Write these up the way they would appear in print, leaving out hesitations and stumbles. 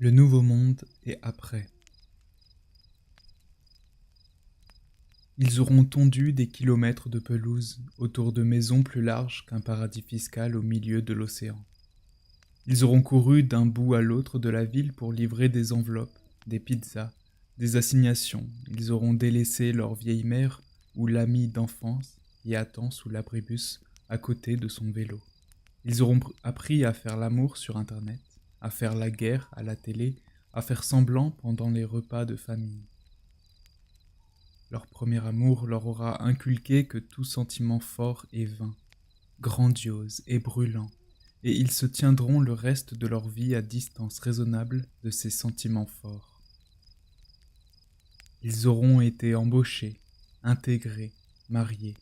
Le nouveau monde est après. Ils auront tondu des kilomètres de pelouse autour de maisons plus larges qu'un paradis fiscal au milieu de l'océan. Ils auront couru d'un bout à l'autre de la ville pour livrer des enveloppes, des pizzas, des assignations. Ils auront délaissé leur vieille mère ou l'ami d'enfance qui attend sous l'abribus à côté de son vélo. Ils auront appris à faire l'amour sur Internet, à faire la guerre à la télé, à faire semblant pendant les repas de famille. Leur premier amour leur aura inculqué que tout sentiment fort est vain, grandiose et brûlant, et ils se tiendront le reste de leur vie à distance raisonnable de ces sentiments forts. Ils auront été embauchés, intégrés, mariés.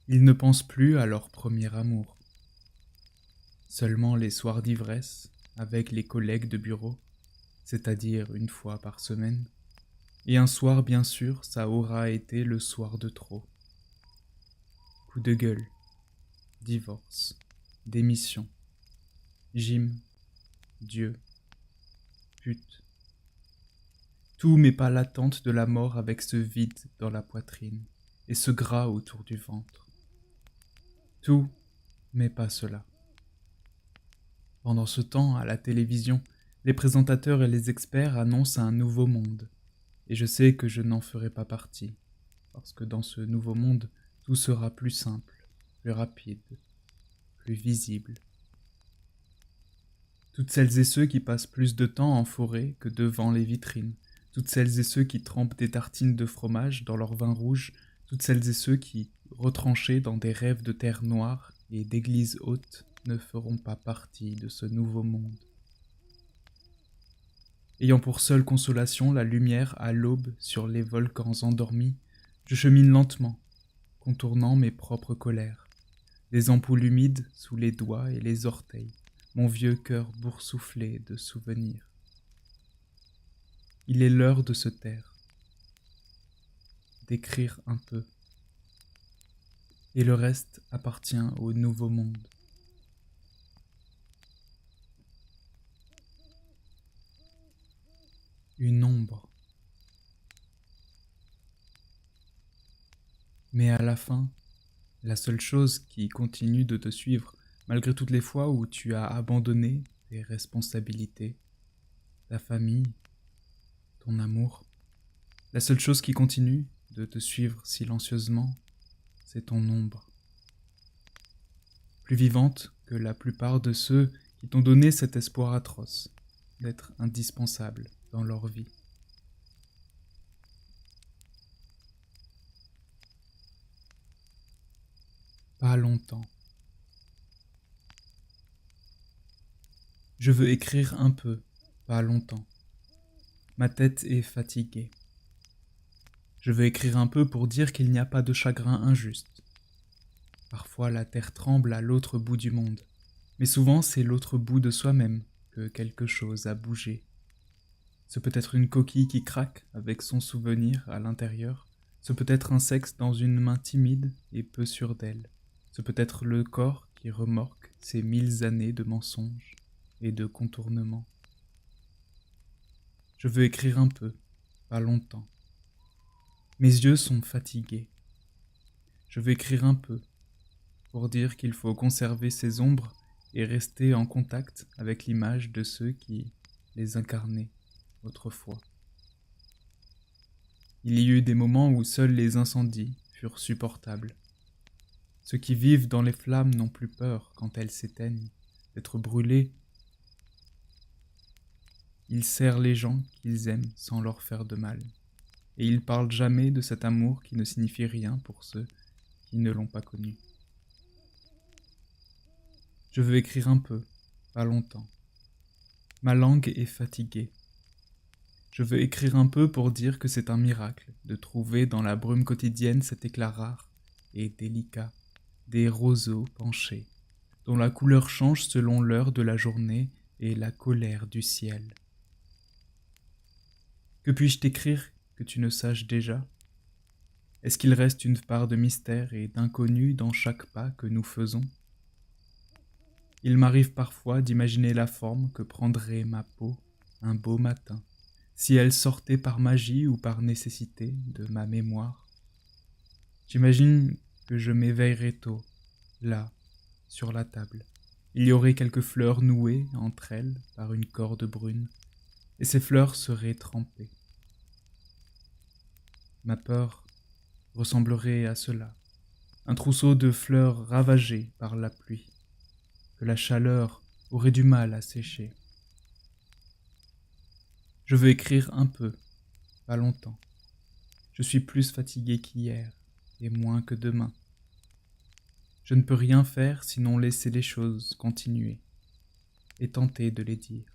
Ils ne pensent plus à leur premier amour. Seulement les soirs d'ivresse, avec les collègues de bureau, c'est-à-dire une fois par semaine, et un soir bien sûr, ça aura été le soir de trop. Coup de gueule, divorce, démission, gym, Dieu, pute. Tout mais pas l'attente de la mort avec ce vide dans la poitrine et ce gras autour du ventre. Tout mais pas cela. Pendant ce temps, à la télévision, les présentateurs et les experts annoncent un nouveau monde. Et je sais que je n'en ferai pas partie, parce que dans ce nouveau monde, tout sera plus simple, plus rapide, plus visible. Toutes celles et ceux qui passent plus de temps en forêt que devant les vitrines, toutes celles et ceux qui trempent des tartines de fromage dans leur vin rouge, toutes celles et ceux qui, retranchés dans des rêves de terre noire et d'églises hautes, ne feront pas partie de ce nouveau monde. Ayant pour seule consolation la lumière à l'aube sur les volcans endormis, je chemine lentement, contournant mes propres colères, les ampoules humides sous les doigts et les orteils, mon vieux cœur boursouflé de souvenirs. Il est l'heure de se taire, d'écrire un peu, et le reste appartient au nouveau monde. Une ombre. Mais à la fin, la seule chose qui continue de te suivre, malgré toutes les fois où tu as abandonné tes responsabilités, ta famille, ton amour, la seule chose qui continue de te suivre silencieusement, c'est ton ombre. Plus vivante que la plupart de ceux qui t'ont donné cet espoir atroce d'être indispensable dans leur vie. Pas longtemps. Je veux écrire un peu, pas longtemps. Ma tête est fatiguée. Je veux écrire un peu pour dire qu'il n'y a pas de chagrin injuste. Parfois la terre tremble à l'autre bout du monde, mais souvent c'est l'autre bout de soi-même que quelque chose a bougé. Ce peut être une coquille qui craque avec son souvenir à l'intérieur, ce peut être un sexe dans une main timide et peu sûre d'elle, ce peut être le corps qui remorque ses 1000 années de mensonges et de contournements. Je veux écrire un peu, pas longtemps. Mes yeux sont fatigués. Je veux écrire un peu, pour dire qu'il faut conserver ces ombres et rester en contact avec l'image de ceux qui les incarnaient autrefois. Il y eut des moments où seuls les incendies furent supportables. Ceux qui vivent dans les flammes n'ont plus peur, quand elles s'éteignent, d'être brûlés. Ils serrent les gens qu'ils aiment sans leur faire de mal. Et ils parlent jamais de cet amour qui ne signifie rien pour ceux qui ne l'ont pas connu. Je veux écrire un peu, pas longtemps. Ma langue est fatiguée. Je veux écrire un peu pour dire que c'est un miracle de trouver dans la brume quotidienne cet éclat rare et délicat des roseaux penchés, dont la couleur change selon l'heure de la journée et la colère du ciel. Que puis-je t'écrire que tu ne saches déjà ? Est-ce qu'il reste une part de mystère et d'inconnu dans chaque pas que nous faisons ? Il m'arrive parfois d'imaginer la forme que prendrait ma peau un beau matin, si elle sortait par magie ou par nécessité de ma mémoire. J'imagine que je m'éveillerais tôt, là, sur la table. Il y aurait quelques fleurs nouées entre elles par une corde brune, et ces fleurs seraient trempées. Ma peur ressemblerait à cela, un trousseau de fleurs ravagées par la pluie, que la chaleur aurait du mal à sécher. Je veux écrire un peu, pas longtemps. Je suis plus fatigué qu'hier, et moins que demain. Je ne peux rien faire sinon laisser les choses continuer, et tenter de les dire.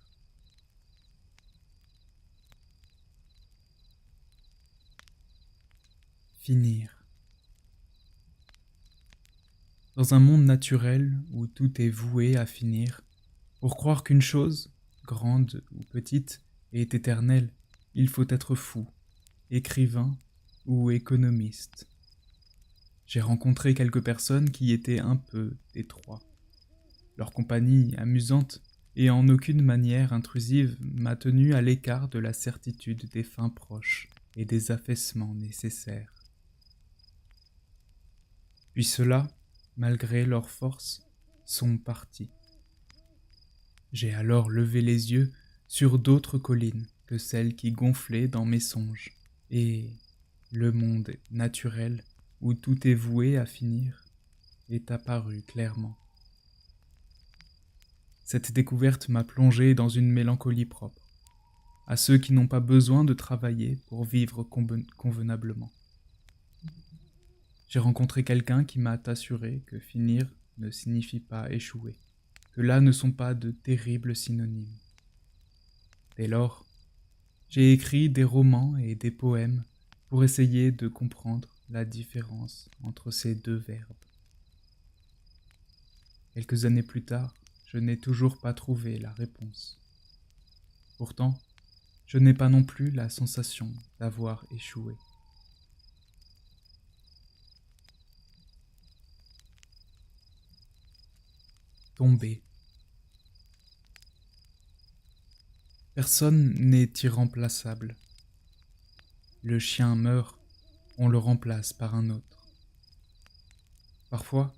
Finir. Dans un monde naturel où tout est voué à finir, pour croire qu'une chose, grande ou petite, est éternelle, il faut être fou, écrivain ou économiste. J'ai rencontré quelques personnes qui étaient un peu des trois. Leur compagnie amusante et en aucune manière intrusive m'a tenu à l'écart de la certitude des fins proches et des affaissements nécessaires. Puis ceux-là, malgré leur force, sont partis. J'ai alors levé les yeux sur d'autres collines que celles qui gonflaient dans mes songes, et le monde naturel, où tout est voué à finir, est apparu clairement. Cette découverte m'a plongé dans une mélancolie propre, à ceux qui n'ont pas besoin de travailler pour vivre convenablement. J'ai rencontré quelqu'un qui m'a assuré que finir ne signifie pas échouer, que là ne sont pas de terribles synonymes. Dès lors, j'ai écrit des romans et des poèmes pour essayer de comprendre la différence entre ces deux verbes. Quelques années plus tard, je n'ai toujours pas trouvé la réponse. Pourtant, je n'ai pas non plus la sensation d'avoir échoué. Tomber. Personne n'est irremplaçable. Le chien meurt, on le remplace par un autre. Parfois,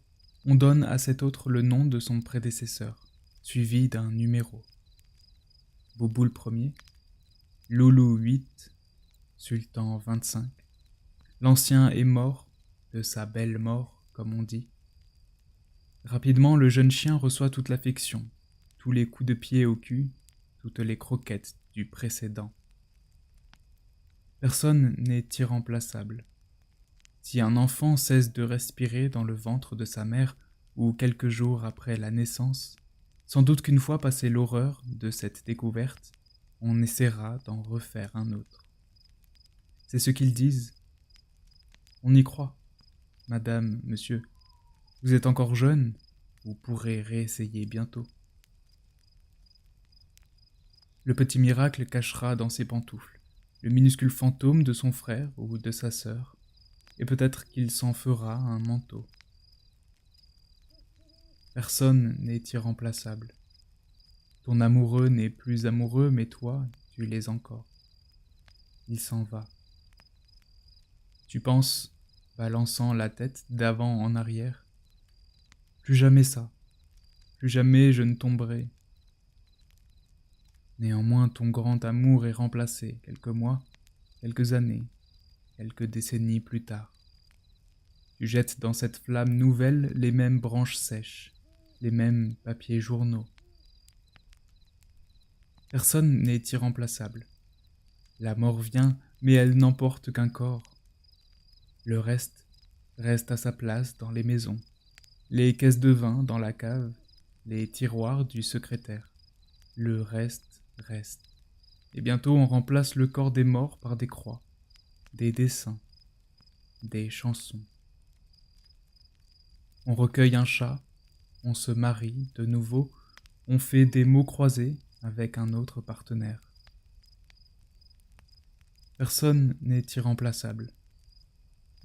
on donne à cet autre le nom de son prédécesseur, suivi d'un numéro. Bouboule Ier, Loulou 8, Sultan 25. L'ancien est mort, de sa belle mort, comme on dit. Rapidement, le jeune chien reçoit toute l'affection, tous les coups de pied au cul, toutes les croquettes du précédent. Personne n'est irremplaçable. Si un enfant cesse de respirer dans le ventre de sa mère ou quelques jours après la naissance, sans doute qu'une fois passée l'horreur de cette découverte, on essaiera d'en refaire un autre. C'est ce qu'ils disent. On y croit. Madame, monsieur, vous êtes encore jeune, vous pourrez réessayer bientôt. Le petit miracle cachera dans ses pantoufles le minuscule fantôme de son frère ou de sa sœur, et peut-être qu'il s'en fera un manteau. Personne n'est irremplaçable. Ton amoureux n'est plus amoureux, mais toi, tu l'es encore. Il s'en va. Tu penses, balançant la tête d'avant en arrière, plus jamais ça, plus jamais je ne tomberai. Néanmoins, ton grand amour est remplacé quelques mois, quelques années, quelques décennies plus tard. Tu jettes dans cette flamme nouvelle les mêmes branches sèches, les mêmes papiers journaux. Personne n'est irremplaçable. La mort vient, mais elle n'emporte qu'un corps. Le reste reste à sa place dans les maisons, les caisses de vin dans la cave, les tiroirs du secrétaire. Le reste reste. Et bientôt on remplace le corps des morts par des croix, des dessins, des chansons. On recueille un chat, on se marie de nouveau, on fait des mots croisés avec un autre partenaire. Personne n'est irremplaçable.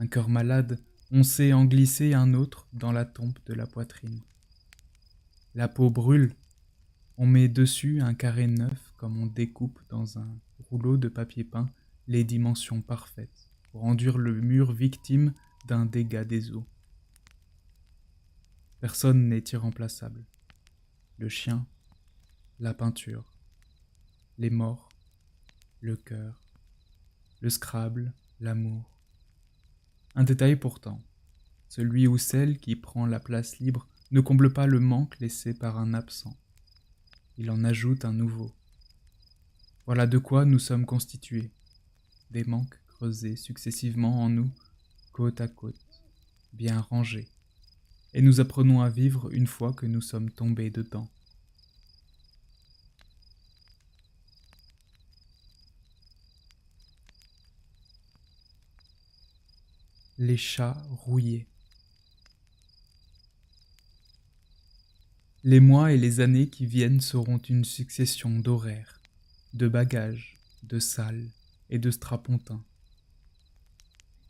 Un cœur malade, on sait en glisser un autre dans la tombe de la poitrine. La peau brûle, on met dessus un carré neuf comme on découpe dans un rouleau de papier peint les dimensions parfaites pour enduire le mur victime d'un dégât des eaux. Personne n'est irremplaçable. Le chien, la peinture, les morts, le cœur, le Scrabble, l'amour. Un détail pourtant, celui ou celle qui prend la place libre ne comble pas le manque laissé par un absent. Il en ajoute un nouveau. Voilà de quoi nous sommes constitués, des manques creusés successivement en nous, côte à côte, bien rangés, et nous apprenons à vivre une fois que nous sommes tombés dedans. Les chats rouillés. Les mois et les années qui viennent seront une succession d'horaires, de bagages, de salles et de strapontins.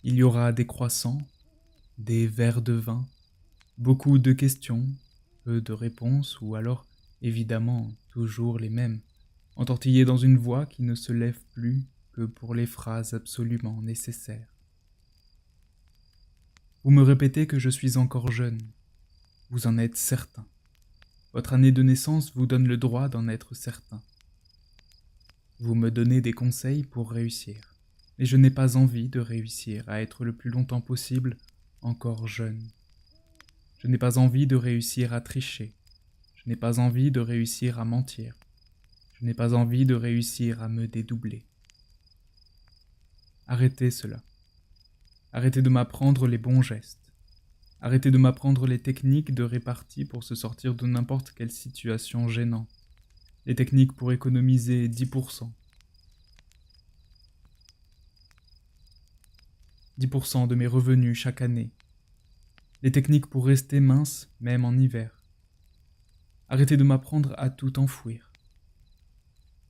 Il y aura des croissants, des verres de vin, beaucoup de questions, peu de réponses, ou alors, évidemment, toujours les mêmes, entortillées dans une voix qui ne se lève plus que pour les phrases absolument nécessaires. Vous me répétez que je suis encore jeune, vous en êtes certain. Votre année de naissance vous donne le droit d'en être certain. Vous me donnez des conseils pour réussir, mais je n'ai pas envie de réussir à être le plus longtemps possible encore jeune. Je n'ai pas envie de réussir à tricher, je n'ai pas envie de réussir à mentir, je n'ai pas envie de réussir à me dédoubler. Arrêtez cela. Arrêtez de m'apprendre les bons gestes. Arrêtez de m'apprendre les techniques de répartie pour se sortir de n'importe quelle situation gênante. Les techniques pour économiser 10%. 10% de mes revenus chaque année. Les techniques pour rester mince même en hiver. Arrêtez de m'apprendre à tout enfouir.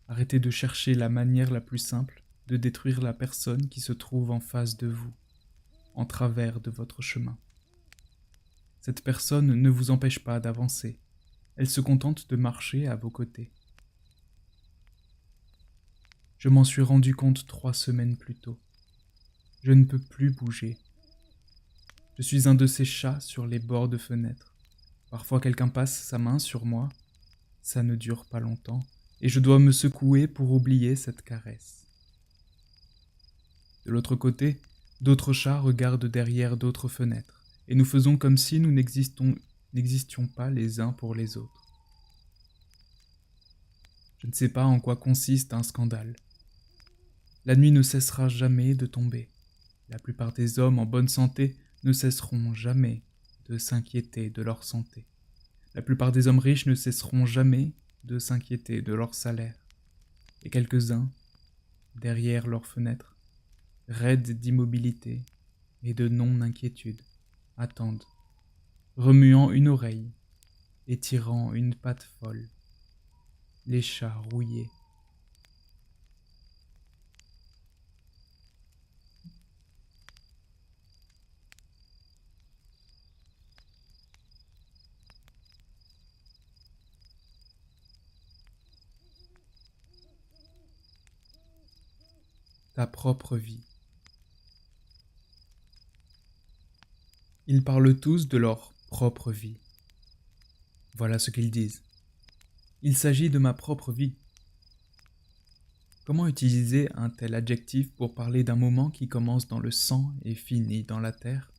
Arrêtez de chercher la manière la plus simple de détruire la personne qui se trouve en face de vous, en travers de votre chemin. Cette personne ne vous empêche pas d'avancer, elle se contente de marcher à vos côtés. Je m'en suis rendu compte 3 semaines plus tôt. Je ne peux plus bouger. Je suis un de ces chats sur les bords de fenêtres. Parfois quelqu'un passe sa main sur moi, ça ne dure pas longtemps, et je dois me secouer pour oublier cette caresse. De l'autre côté, d'autres chats regardent derrière d'autres fenêtres, et nous faisons comme si nous n'existions pas les uns pour les autres. Je ne sais pas en quoi consiste un scandale. La nuit ne cessera jamais de tomber. La plupart des hommes en bonne santé ne cesseront jamais de s'inquiéter de leur santé. La plupart des hommes riches ne cesseront jamais de s'inquiéter de leur salaire. Et quelques-uns, derrière leurs fenêtres, raides d'immobilité et de non-inquiétude, attendent, remuant une oreille et tirant une patte folle, les chats rouillés. Ta propre vie. Ils parlent tous de leur propre vie. Voilà ce qu'ils disent. Il s'agit de ma propre vie. Comment utiliser un tel adjectif pour parler d'un moment qui commence dans le sang et finit dans la terre?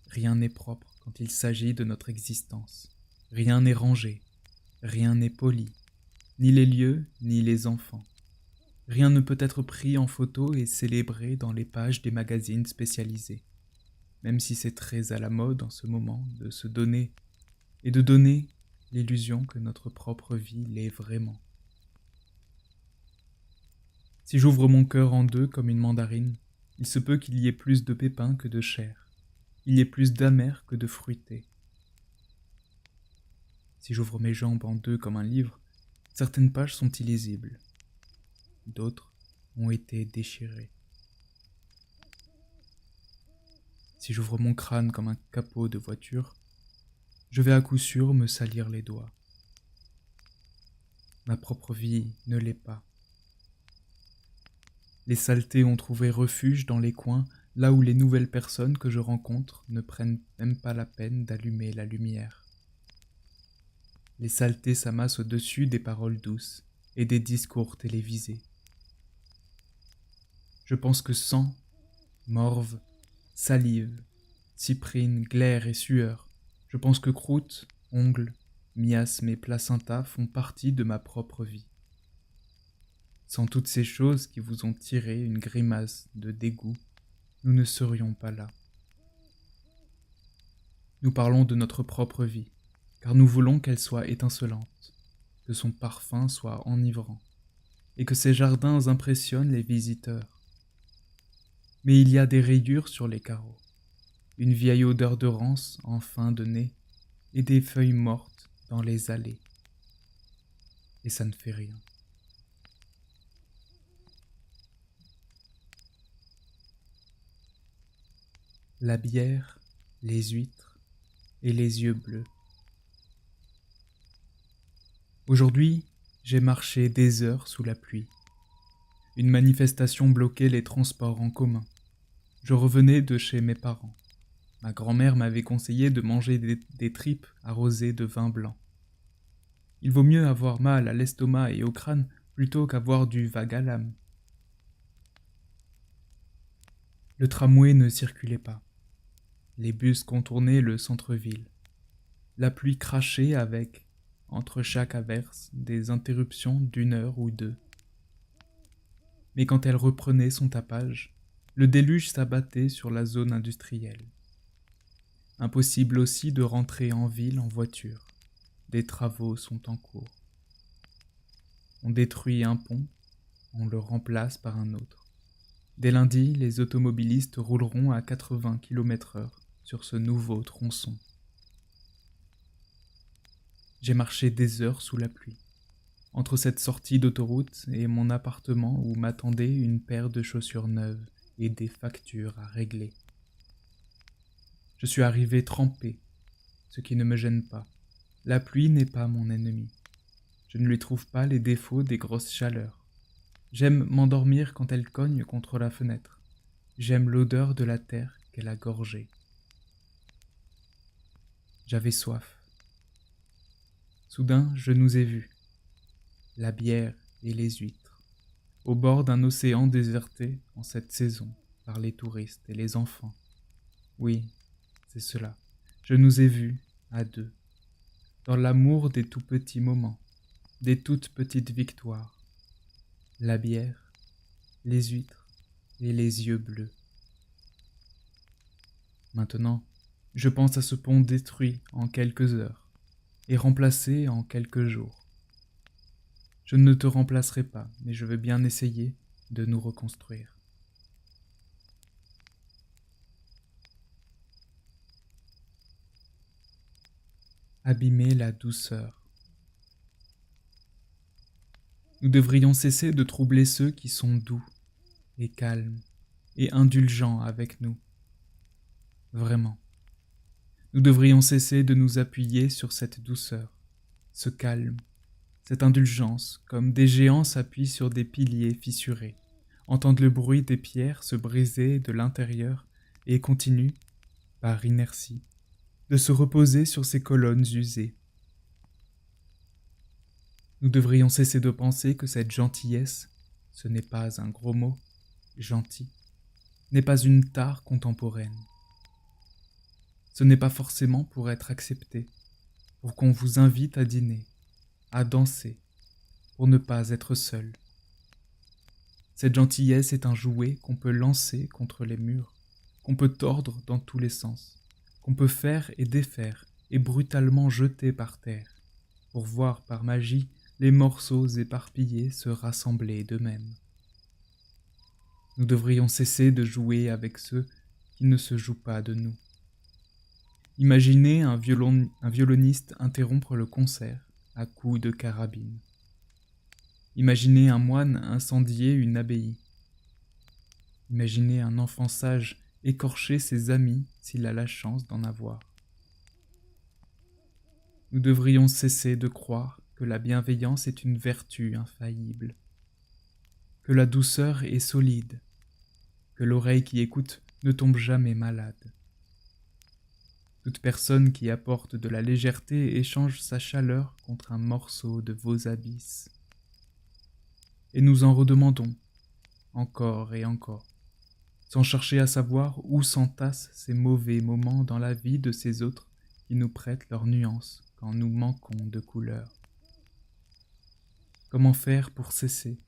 Rien n'est propre quand il s'agit de notre existence. Rien n'est rangé, rien n'est poli, ni les lieux, ni les enfants. Rien ne peut être pris en photo et célébré dans les pages des magazines spécialisés, même si c'est très à la mode en ce moment de se donner et de donner l'illusion que notre propre vie l'est vraiment. Si j'ouvre mon cœur en deux comme une mandarine, il se peut qu'il y ait plus de pépins que de chair, il y ait plus d'amer que de fruité. Si j'ouvre mes jambes en deux comme un livre, certaines pages sont illisibles, d'autres ont été déchirées. Si j'ouvre mon crâne comme un capot de voiture, je vais à coup sûr me salir les doigts. Ma propre vie ne l'est pas. Les saletés ont trouvé refuge dans les coins, là où les nouvelles personnes que je rencontre ne prennent même pas la peine d'allumer la lumière. Les saletés s'amassent au-dessus des paroles douces et des discours télévisés. Je pense que sang, morve, salive, cyprine, glaire et sueur, je pense que croûte, ongles, miasmes et placenta font partie de ma propre vie. Sans toutes ces choses qui vous ont tiré une grimace de dégoût, nous ne serions pas là. Nous parlons de notre propre vie, car nous voulons qu'elle soit étincelante, que son parfum soit enivrant, et que ses jardins impressionnent les visiteurs. Mais il y a des rayures sur les carreaux, une vieille odeur de rance en fin de nez, et des feuilles mortes dans les allées. Et ça ne fait rien. La bière, les huîtres et les yeux bleus. Aujourd'hui, j'ai marché des heures sous la pluie. Une manifestation bloquait les transports en commun. Je revenais de chez mes parents. Ma grand-mère m'avait conseillé de manger des tripes arrosées de vin blanc. Il vaut mieux avoir mal à l'estomac et au crâne plutôt qu'avoir du vague à l'âme. Le tramway ne circulait pas. Les bus contournaient le centre-ville. La pluie crachait avec, entre chaque averse, des interruptions d'une heure ou deux. Mais quand elle reprenait son tapage, le déluge s'abattait sur la zone industrielle. Impossible aussi de rentrer en ville en voiture. Des travaux sont en cours. On détruit un pont, on le remplace par un autre. Dès lundi, les automobilistes rouleront à 80 km/h sur ce nouveau tronçon. J'ai marché des heures sous la pluie, entre cette sortie d'autoroute et mon appartement où m'attendait une paire de chaussures neuves et des factures à régler. Je suis arrivé trempé, ce qui ne me gêne pas. La pluie n'est pas mon ennemi. Je ne lui trouve pas les défauts des grosses chaleurs. J'aime m'endormir quand elle cogne contre la fenêtre. J'aime l'odeur de la terre qu'elle a gorgée. J'avais soif. Soudain, je nous ai vus, la bière et les huîtres, au bord d'un océan déserté en cette saison par les touristes et les enfants. Oui, c'est cela. Je nous ai vus, à deux, dans l'amour des tout petits moments, des toutes petites victoires. La bière, les huîtres et les yeux bleus. Maintenant, je pense à ce pont détruit en quelques heures et remplacé en quelques jours. Je ne te remplacerai pas, mais je veux bien essayer de nous reconstruire. Abîmer la douceur. Nous devrions cesser de troubler ceux qui sont doux et calmes et indulgents avec nous. Vraiment. Nous devrions cesser de nous appuyer sur cette douceur, ce calme, cette indulgence, comme des géants s'appuient sur des piliers fissurés, entendent le bruit des pierres se briser de l'intérieur et continuent, par inertie, de se reposer sur ces colonnes usées. Nous devrions cesser de penser que cette gentillesse, ce n'est pas un gros mot, gentil, n'est pas une tare contemporaine. Ce n'est pas forcément pour être accepté, pour qu'on vous invite à dîner, à danser, pour ne pas être seul. Cette gentillesse est un jouet qu'on peut lancer contre les murs, qu'on peut tordre dans tous les sens, qu'on peut faire et défaire et brutalement jeter par terre, pour voir par magie les morceaux éparpillés se rassembler d'eux-mêmes. Nous devrions cesser de jouer avec ceux qui ne se jouent pas de nous. Imaginez un violoniste interrompre le concert à coups de carabine. Imaginez un moine incendier une abbaye. Imaginez un enfant sage écorcher ses amis s'il a la chance d'en avoir. Nous devrions cesser de croire que la bienveillance est une vertu infaillible, que la douceur est solide, que l'oreille qui écoute ne tombe jamais malade. Toute personne qui apporte de la légèreté échange sa chaleur contre un morceau de vos abysses. Et nous en redemandons, encore et encore, sans chercher à savoir où s'entassent ces mauvais moments dans la vie de ces autres qui nous prêtent leurs nuances quand nous manquons de couleur. Comment faire pour cesser,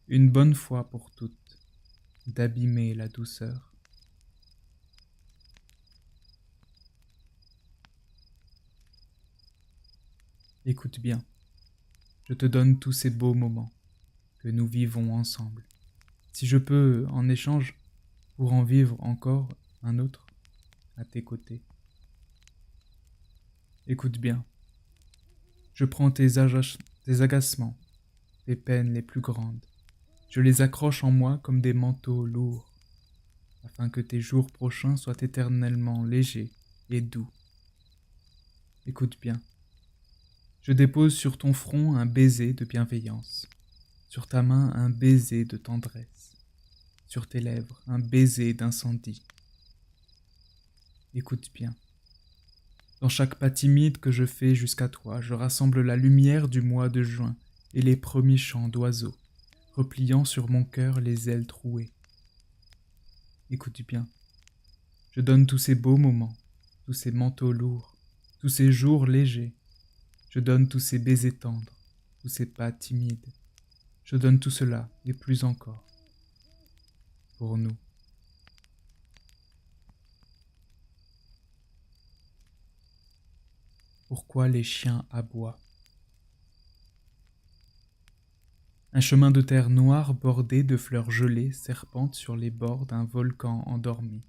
une bonne fois pour toutes, d'abîmer la douceur? Écoute bien, je te donne tous ces beaux moments que nous vivons ensemble. Si je peux, en échange, pour en vivre encore un autre à tes côtés. Écoute bien, je prends tes agacements, tes peines les plus grandes, je les accroche en moi comme des manteaux lourds, afin que tes jours prochains soient éternellement légers et doux. Écoute bien, je dépose sur ton front un baiser de bienveillance, sur ta main un baiser de tendresse, sur tes lèvres un baiser d'incendie. Écoute bien. Dans chaque pas timide que je fais jusqu'à toi, je rassemble la lumière du mois de juin et les premiers chants d'oiseaux, repliant sur mon cœur les ailes trouées. Écoute bien. Je donne tous ces beaux moments, tous ces manteaux lourds, tous ces jours légers. Je donne tous ces baisers tendres, tous ces pas timides. Je donne tout cela et plus encore. Pour nous. Pourquoi les chiens aboient? Un chemin de terre noire bordé de fleurs gelées serpente sur les bords d'un volcan endormi.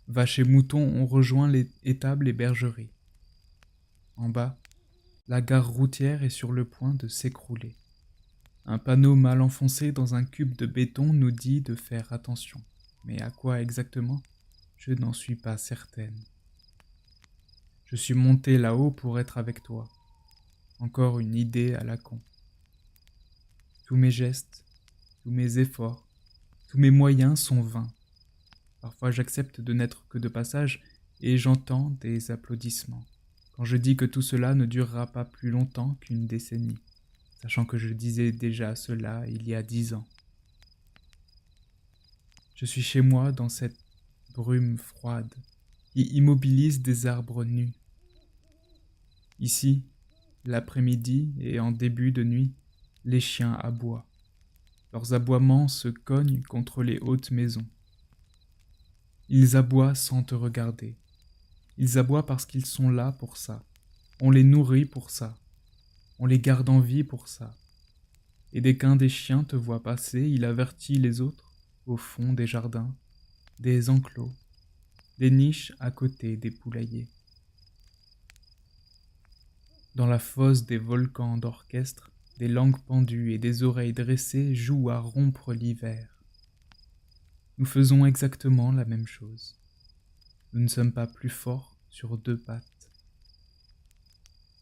Vaches et moutons ont rejoint les étables et bergeries. En bas, la gare routière est sur le point de s'écrouler. Un panneau mal enfoncé dans un cube de béton nous dit de faire attention. Mais à quoi exactement? Je n'en suis pas certaine. Je suis montée là-haut pour être avec toi. Encore une idée à la con. Tous mes gestes, tous mes efforts, tous mes moyens sont vains. Parfois j'accepte de n'être que de passage et j'entends des applaudissements. Quand je dis que tout cela ne durera pas plus longtemps qu'une décennie, sachant que je disais déjà cela il y a 10 ans. Je suis chez moi dans cette brume froide qui immobilise des arbres nus. Ici, l'après-midi et en début de nuit, les chiens aboient. Leurs aboiements se cognent contre les hautes maisons. Ils aboient sans te regarder. Ils aboient parce qu'ils sont là pour ça. On les nourrit pour ça. On les garde en vie pour ça. Et dès qu'un des chiens te voit passer, il avertit les autres, au fond des jardins, des enclos, des niches à côté des poulaillers. Dans la fosse des volcans d'orchestre, des langues pendues et des oreilles dressées jouent à rompre l'hiver. Nous faisons exactement la même chose. Nous ne sommes pas plus forts sur 2 pattes.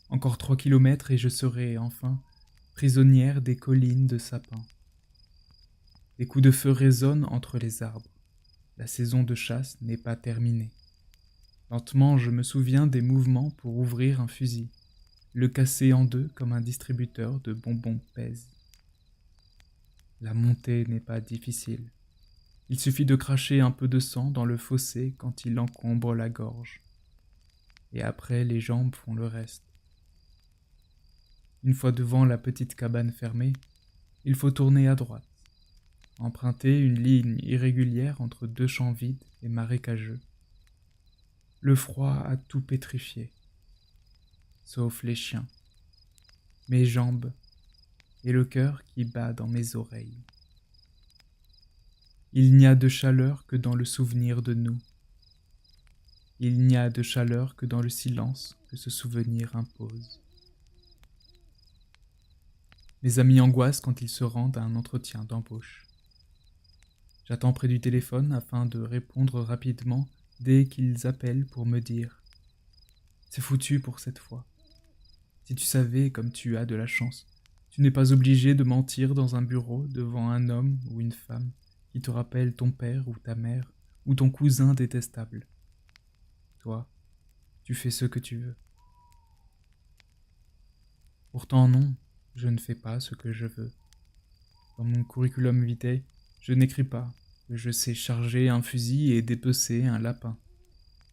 Encore 3 kilomètres et je serai, enfin, prisonnière des collines de sapins. Des coups de feu résonnent entre les arbres. La saison de chasse n'est pas terminée. Lentement, je me souviens des mouvements pour ouvrir un fusil, le casser en deux comme un distributeur de bonbons pèse. La montée n'est pas difficile. Il suffit de cracher un peu de sang dans le fossé quand il encombre la gorge. Et après, les jambes font le reste. Une fois devant la petite cabane fermée, il faut tourner à droite, emprunter une ligne irrégulière entre 2 champs vides et marécageux. Le froid a tout pétrifié, sauf les chiens, mes jambes et le cœur qui bat dans mes oreilles. Il n'y a de chaleur que dans le souvenir de nous. Il n'y a de chaleur que dans le silence que ce souvenir impose. Mes amis angoissent quand ils se rendent à un entretien d'embauche. J'attends près du téléphone afin de répondre rapidement dès qu'ils appellent pour me dire « C'est foutu pour cette fois ». Si tu savais comme tu as de la chance, tu n'es pas obligé de mentir dans un bureau devant un homme ou une femme qui te rappelle ton père ou ta mère ou ton cousin détestable. Toi, tu fais ce que tu veux. Pourtant non, je ne fais pas ce que je veux. Dans mon curriculum vitae, je n'écris pas que je sais charger un fusil et dépecer un lapin.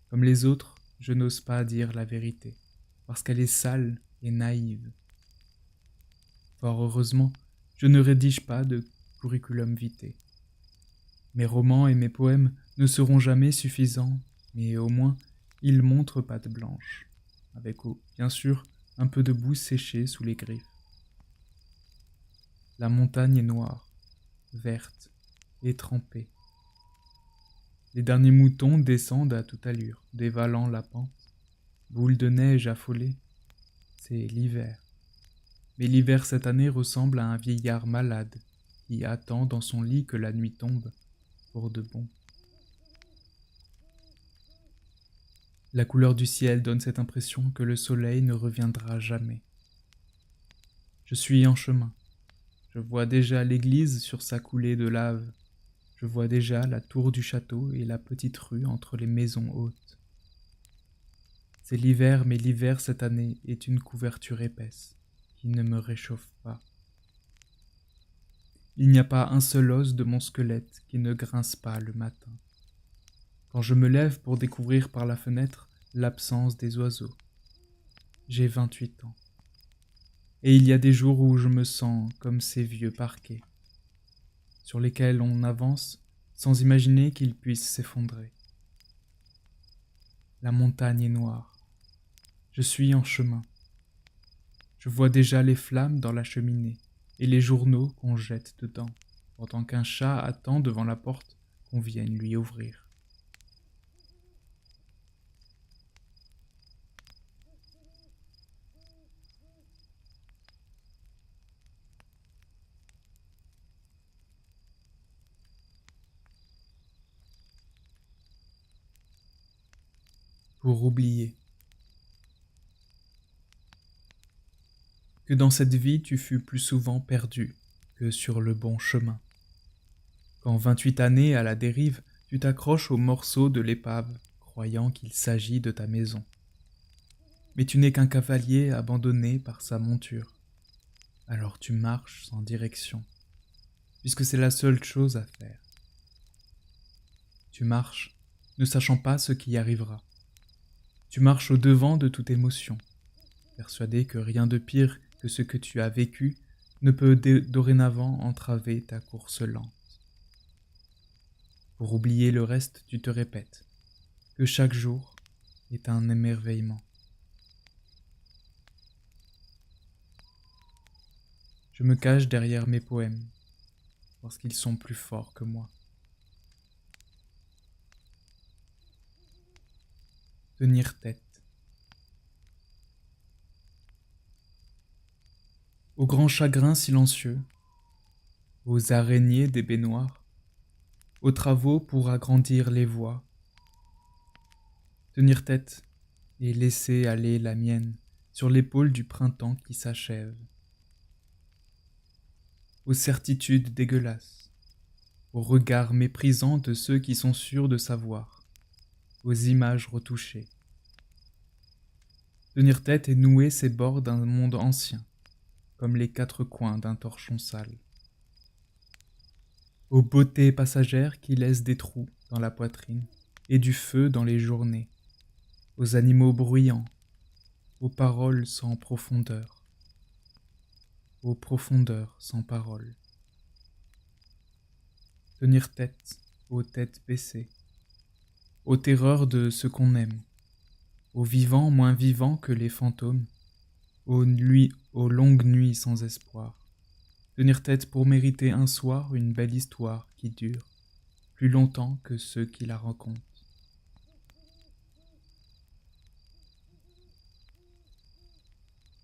Comme les autres, je n'ose pas dire la vérité, parce qu'elle est sale et naïve. Fort heureusement, je ne rédige pas de curriculum vitae. Mes romans et mes poèmes ne seront jamais suffisants, mais au moins, ils montrent patte blanche, avec, bien sûr, un peu de boue séchée sous les griffes. La montagne est noire, verte et trempée. Les derniers moutons descendent à toute allure, dévalant la pente. Boule de neige affolée, c'est l'hiver. Mais l'hiver cette année ressemble à un vieillard malade qui attend dans son lit que la nuit tombe pour de bon. La couleur du ciel donne cette impression que le soleil ne reviendra jamais. Je suis en chemin. Je vois déjà l'église sur sa coulée de lave. Je vois déjà la tour du château et la petite rue entre les maisons hautes. C'est l'hiver, mais l'hiver cette année est une couverture épaisse qui ne me réchauffe pas. Il n'y a pas un seul os de mon squelette qui ne grince pas le matin. Quand je me lève pour découvrir par la fenêtre l'absence des oiseaux. J'ai 28 ans. Et il y a des jours où je me sens comme ces vieux parquets, sur lesquels on avance sans imaginer qu'ils puissent s'effondrer. La montagne est noire. Je suis en chemin. Je vois déjà les flammes dans la cheminée et les journaux qu'on jette dedans, pendant qu'un chat attend devant la porte qu'on vienne lui ouvrir. Pour oublier. Que dans cette vie tu fus plus souvent perdu que sur le bon chemin. Qu'en 28 années à la dérive, tu t'accroches au morceau de l'épave, croyant qu'il s'agit de ta maison. Mais tu n'es qu'un cavalier abandonné par sa monture. Alors tu marches sans direction, puisque c'est la seule chose à faire. Tu marches, ne sachant pas ce qui arrivera. Tu marches au-devant de toute émotion, persuadé que rien de pire que ce que tu as vécu ne peut dorénavant entraver ta course lente. Pour oublier le reste, tu te répètes que chaque jour est un émerveillement. Je me cache derrière mes poèmes, parce qu'ils sont plus forts que moi. Tenir tête. Aux grands chagrins silencieux, aux araignées des baignoires, aux travaux pour agrandir les voies. Tenir tête et laisser aller la mienne sur l'épaule du printemps qui s'achève. Aux certitudes dégueulasses, aux regards méprisants de ceux qui sont sûrs de savoir, aux images retouchées. Tenir tête et nouer ses bords d'un monde ancien, comme les quatre coins d'un torchon sale. Aux beautés passagères qui laissent des trous dans la poitrine et du feu dans les journées, aux animaux bruyants, aux paroles sans profondeur, aux profondeurs sans paroles. Tenir tête aux têtes baissées, aux terreurs de ce qu'on aime, aux vivants moins vivants que les fantômes, aux longues nuits sans espoir. Tenir tête pour mériter un soir une belle histoire qui dure plus longtemps que ceux qui la racontent.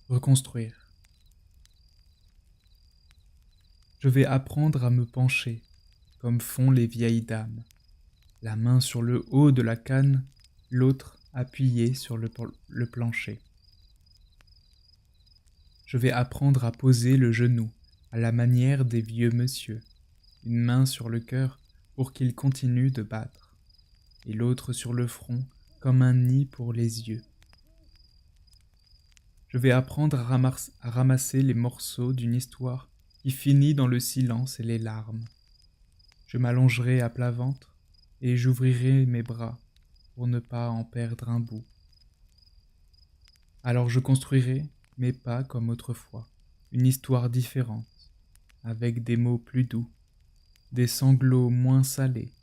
Reconstruire. Je vais apprendre à me pencher, comme font les vieilles dames, la main sur le haut de la canne, l'autre appuyée sur le plancher. Je vais apprendre à poser le genou, à la manière des vieux monsieur, une main sur le cœur pour qu'il continue de battre, et l'autre sur le front comme un nid pour les yeux. Je vais apprendre à ramasser les morceaux d'une histoire qui finit dans le silence et les larmes. Je m'allongerai à plat ventre et j'ouvrirai mes bras pour ne pas en perdre un bout. Alors je construirai, mais pas comme autrefois, une histoire différente, avec des mots plus doux, des sanglots moins salés.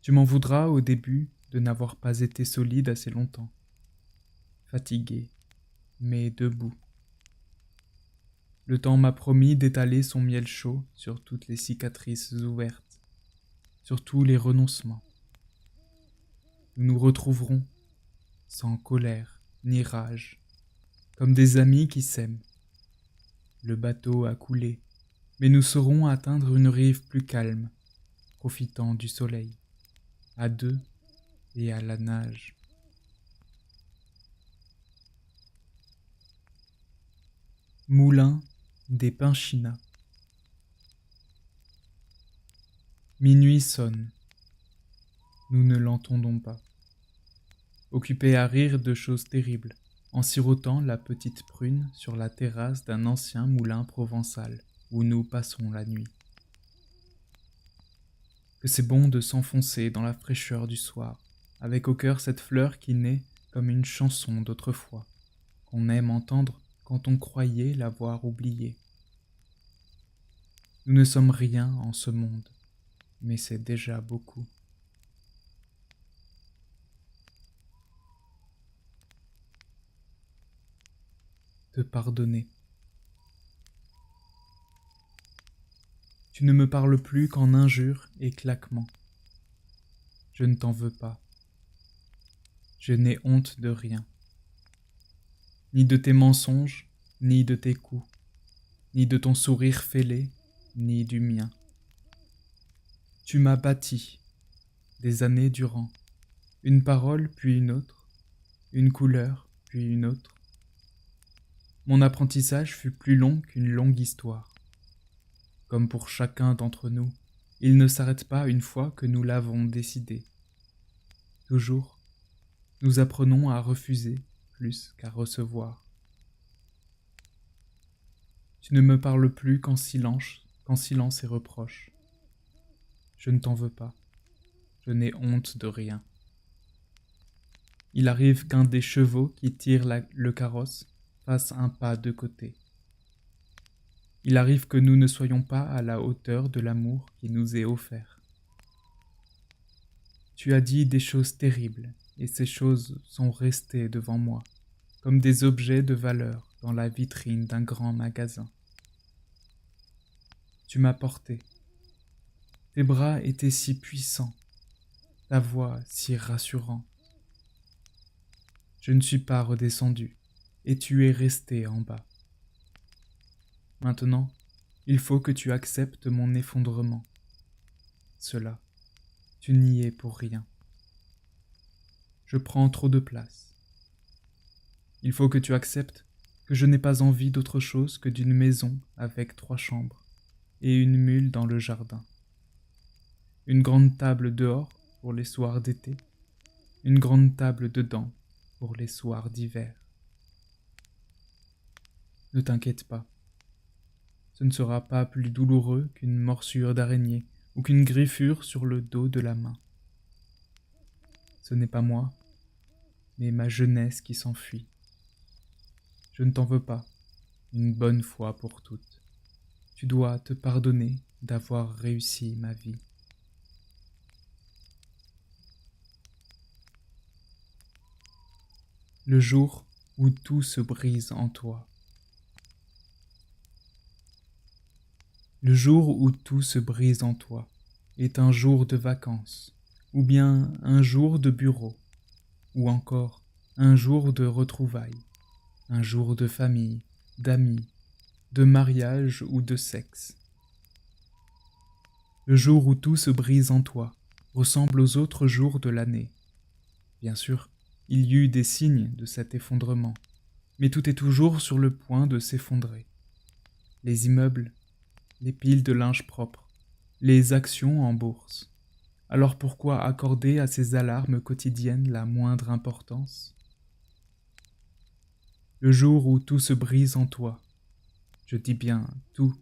Tu m'en voudras au début de n'avoir pas été solide assez longtemps, fatigué, mais debout. Le temps m'a promis d'étaler son miel chaud sur toutes les cicatrices ouvertes, sur tous les renoncements. Nous nous retrouverons, sans colère ni rage, comme des amis qui s'aiment. Le bateau a coulé, mais nous saurons atteindre une rive plus calme, profitant du soleil, à deux et à la nage. Moulin des Pinchinas. Minuit sonne. Nous ne l'entendons pas. Occupés à rire de choses terribles, en sirotant la petite prune sur la terrasse d'un ancien moulin provençal où nous passons la nuit. Que c'est bon de s'enfoncer dans la fraîcheur du soir, avec au cœur cette fleur qui naît comme une chanson d'autrefois, qu'on aime entendre quand on croyait l'avoir oubliée. Nous ne sommes rien en ce monde, mais c'est déjà beaucoup. Te pardonner. Tu ne me parles plus qu'en injures et claquements. Je ne t'en veux pas. Je n'ai honte de rien. Ni de tes mensonges, ni de tes coups, ni de ton sourire fêlé, ni du mien. Tu m'as bâti, des années durant, une parole puis une autre, une couleur puis une autre. Mon apprentissage fut plus long qu'une longue histoire. Comme pour chacun d'entre nous, il ne s'arrête pas une fois que nous l'avons décidé. Toujours, nous apprenons à refuser plus qu'à recevoir. Tu ne me parles plus qu'en silence et reproche. Je ne t'en veux pas. Je n'ai honte de rien. Il arrive qu'un des chevaux qui tire le carrosse fasse un pas de côté. Il arrive que nous ne soyons pas à la hauteur de l'amour qui nous est offert. Tu as dit des choses terribles, et ces choses sont restées devant moi, comme des objets de valeur dans la vitrine d'un grand magasin. Tu m'as porté. Tes bras étaient si puissants, ta voix si rassurante. Je ne suis pas redescendu, et tu es resté en bas. Maintenant, il faut que tu acceptes mon effondrement. Cela, tu n'y es pour rien. Je prends trop de place. Il faut que tu acceptes que je n'ai pas envie d'autre chose que d'une maison avec 3 chambres et une mule dans le jardin. Une grande table dehors pour les soirs d'été, une grande table dedans pour les soirs d'hiver. Ne t'inquiète pas. Ce ne sera pas plus douloureux qu'une morsure d'araignée ou qu'une griffure sur le dos de la main. Ce n'est pas moi, mais ma jeunesse qui s'enfuit. Je ne t'en veux pas, une bonne fois pour toutes. Tu dois te pardonner d'avoir réussi ma vie. Le jour où tout se brise en toi. Le jour où tout se brise en toi est un jour de vacances, ou bien un jour de bureau, ou encore un jour de retrouvailles, un jour de famille, d'amis, de mariage ou de sexe. Le jour où tout se brise en toi ressemble aux autres jours de l'année. Bien sûr, il y eut des signes de cet effondrement, mais tout est toujours sur le point de s'effondrer. Les immeubles, les piles de linge propre, les actions en bourse. Alors pourquoi accorder à ces alarmes quotidiennes la moindre importance? Le jour où tout se brise en toi, je dis bien tout,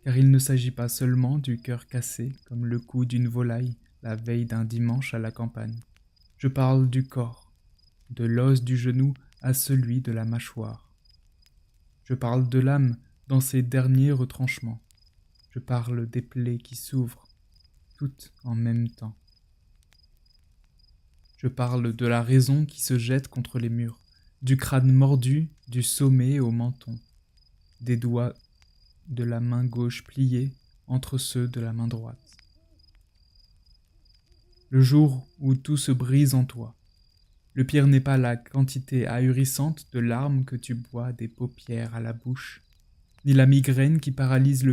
car il ne s'agit pas seulement du cœur cassé comme le cou d'une volaille la veille d'un dimanche à la campagne. Je parle du corps, de l'os du genou à celui de la mâchoire. Je parle de l'âme dans ses derniers retranchements. Je parle des plaies qui s'ouvrent, toutes en même temps. Je parle de la raison qui se jette contre les murs, du crâne mordu du sommet au menton, des doigts de la main gauche pliés entre ceux de la main droite. Le jour où tout se brise en toi, le pire n'est pas la quantité ahurissante de larmes que tu bois des paupières à la bouche, ni la migraine qui paralyse le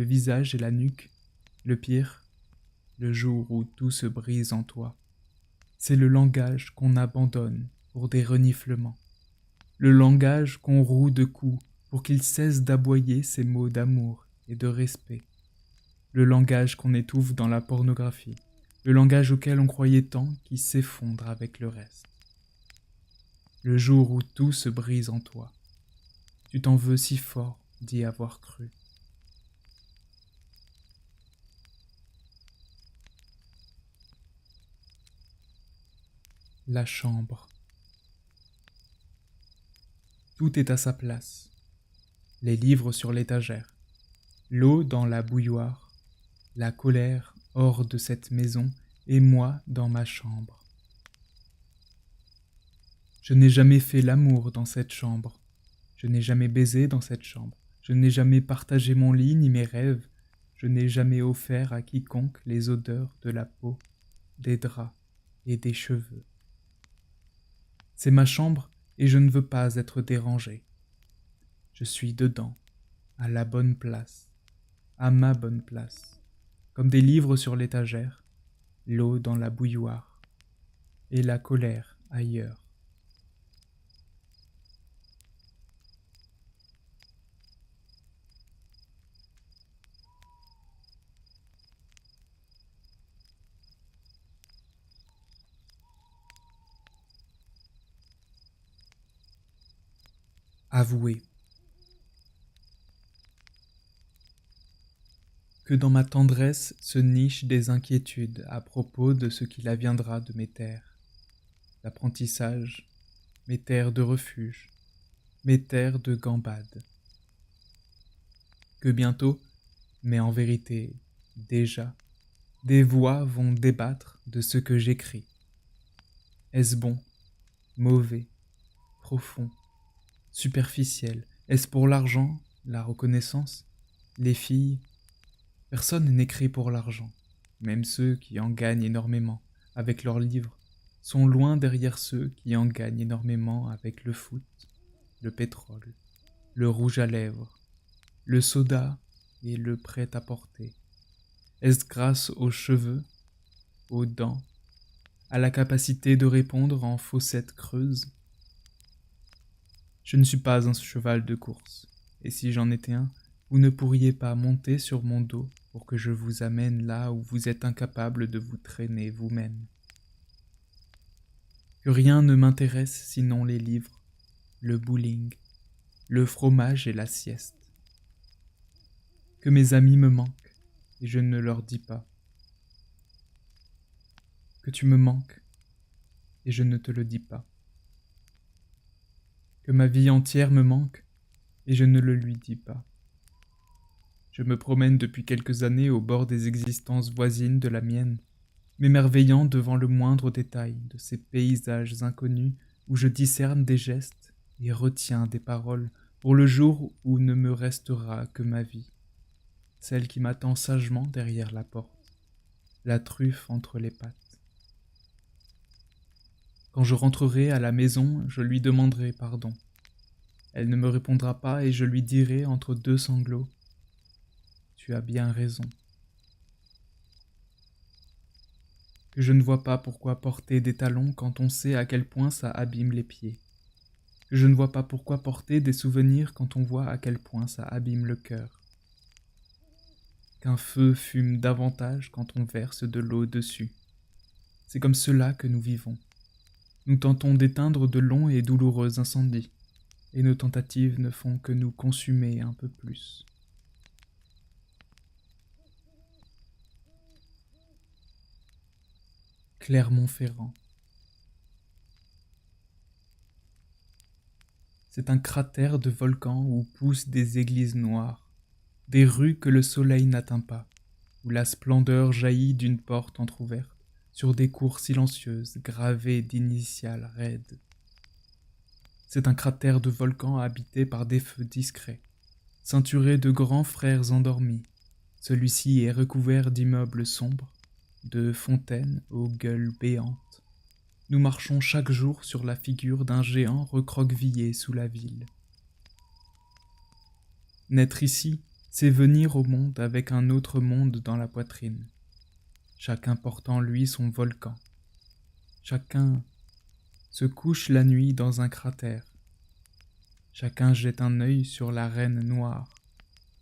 visage et la nuque. Le pire, le jour où tout se brise en toi, c'est le langage qu'on abandonne pour des reniflements, le langage qu'on roue de coups pour qu'il cesse d'aboyer ses mots d'amour et de respect, le langage qu'on étouffe dans la pornographie, le langage auquel on croyait tant qui s'effondre avec le reste. Le jour où tout se brise en toi, tu t'en veux si fort d'y avoir cru. La chambre. Tout est à sa place. Les livres sur l'étagère, l'eau dans la bouilloire, la colère hors de cette maison et moi dans ma chambre. Je n'ai jamais fait l'amour dans cette chambre. Je n'ai jamais baisé dans cette chambre. Je n'ai jamais partagé mon lit ni mes rêves. Je n'ai jamais offert à quiconque les odeurs de la peau, des draps et des cheveux. C'est ma chambre et je ne veux pas être dérangé. Je suis dedans, à la bonne place, à ma bonne place, comme des livres sur l'étagère, l'eau dans la bouilloire et la colère ailleurs. Avouer que dans ma tendresse se nichent des inquiétudes à propos de ce qu'il adviendra de mes terres, l'apprentissage, mes terres de refuge, mes terres de gambade. Que bientôt, mais en vérité déjà, des voix vont débattre de ce que j'écris. Est-ce bon, mauvais, profond, superficiel? Est-ce pour l'argent, la reconnaissance, les filles? Personne n'écrit pour l'argent. Même ceux qui en gagnent énormément avec leurs livres sont loin derrière ceux qui en gagnent énormément avec le foot, le pétrole, le rouge à lèvres, le soda et le prêt-à-porter. Est-ce grâce aux cheveux, aux dents, à la capacité de répondre en fossettes creuses? Je ne suis pas un cheval de course, et si j'en étais un, vous ne pourriez pas monter sur mon dos pour que je vous amène là où vous êtes incapable de vous traîner vous-même. Que rien ne m'intéresse sinon les livres, le bowling, le fromage et la sieste. Que mes amis me manquent, et je ne leur dis pas. Que tu me manques, et je ne te le dis pas. Que ma vie entière me manque, et je ne le lui dis pas. Je me promène depuis quelques années au bord des existences voisines de la mienne, m'émerveillant devant le moindre détail de ces paysages inconnus où je discerne des gestes et retiens des paroles pour le jour où ne me restera que ma vie, celle qui m'attend sagement derrière la porte, la truffe entre les pattes. Quand je rentrerai à la maison, je lui demanderai pardon. Elle ne me répondra pas et je lui dirai entre deux sanglots: tu as bien raison. Que je ne vois pas pourquoi porter des talons quand on sait à quel point ça abîme les pieds. que je ne vois pas pourquoi porter des souvenirs quand on voit à quel point ça abîme le cœur. Qu'un feu fume davantage quand on verse de l'eau dessus. C'est comme cela que nous vivons. Nous tentons d'éteindre de longs et douloureux incendies, et nos tentatives ne font que nous consumer un peu plus. Clermont-Ferrand. C'est un cratère de volcan où poussent des églises noires, des rues que le soleil n'atteint pas, où la splendeur jaillit d'une porte entr'ouverte sur des cours silencieuses gravées d'initiales raides. C'est un cratère de volcan habité par des feux discrets, ceinturé de grands frères endormis. Celui-ci est recouvert d'immeubles sombres, de fontaines aux gueules béantes. Nous marchons chaque jour sur la figure d'un géant recroquevillé sous la ville. Naître ici, c'est venir au monde avec un autre monde dans la poitrine, chacun portant en lui son volcan. Chacun se couche la nuit dans un cratère. Chacun jette un œil sur la reine noire,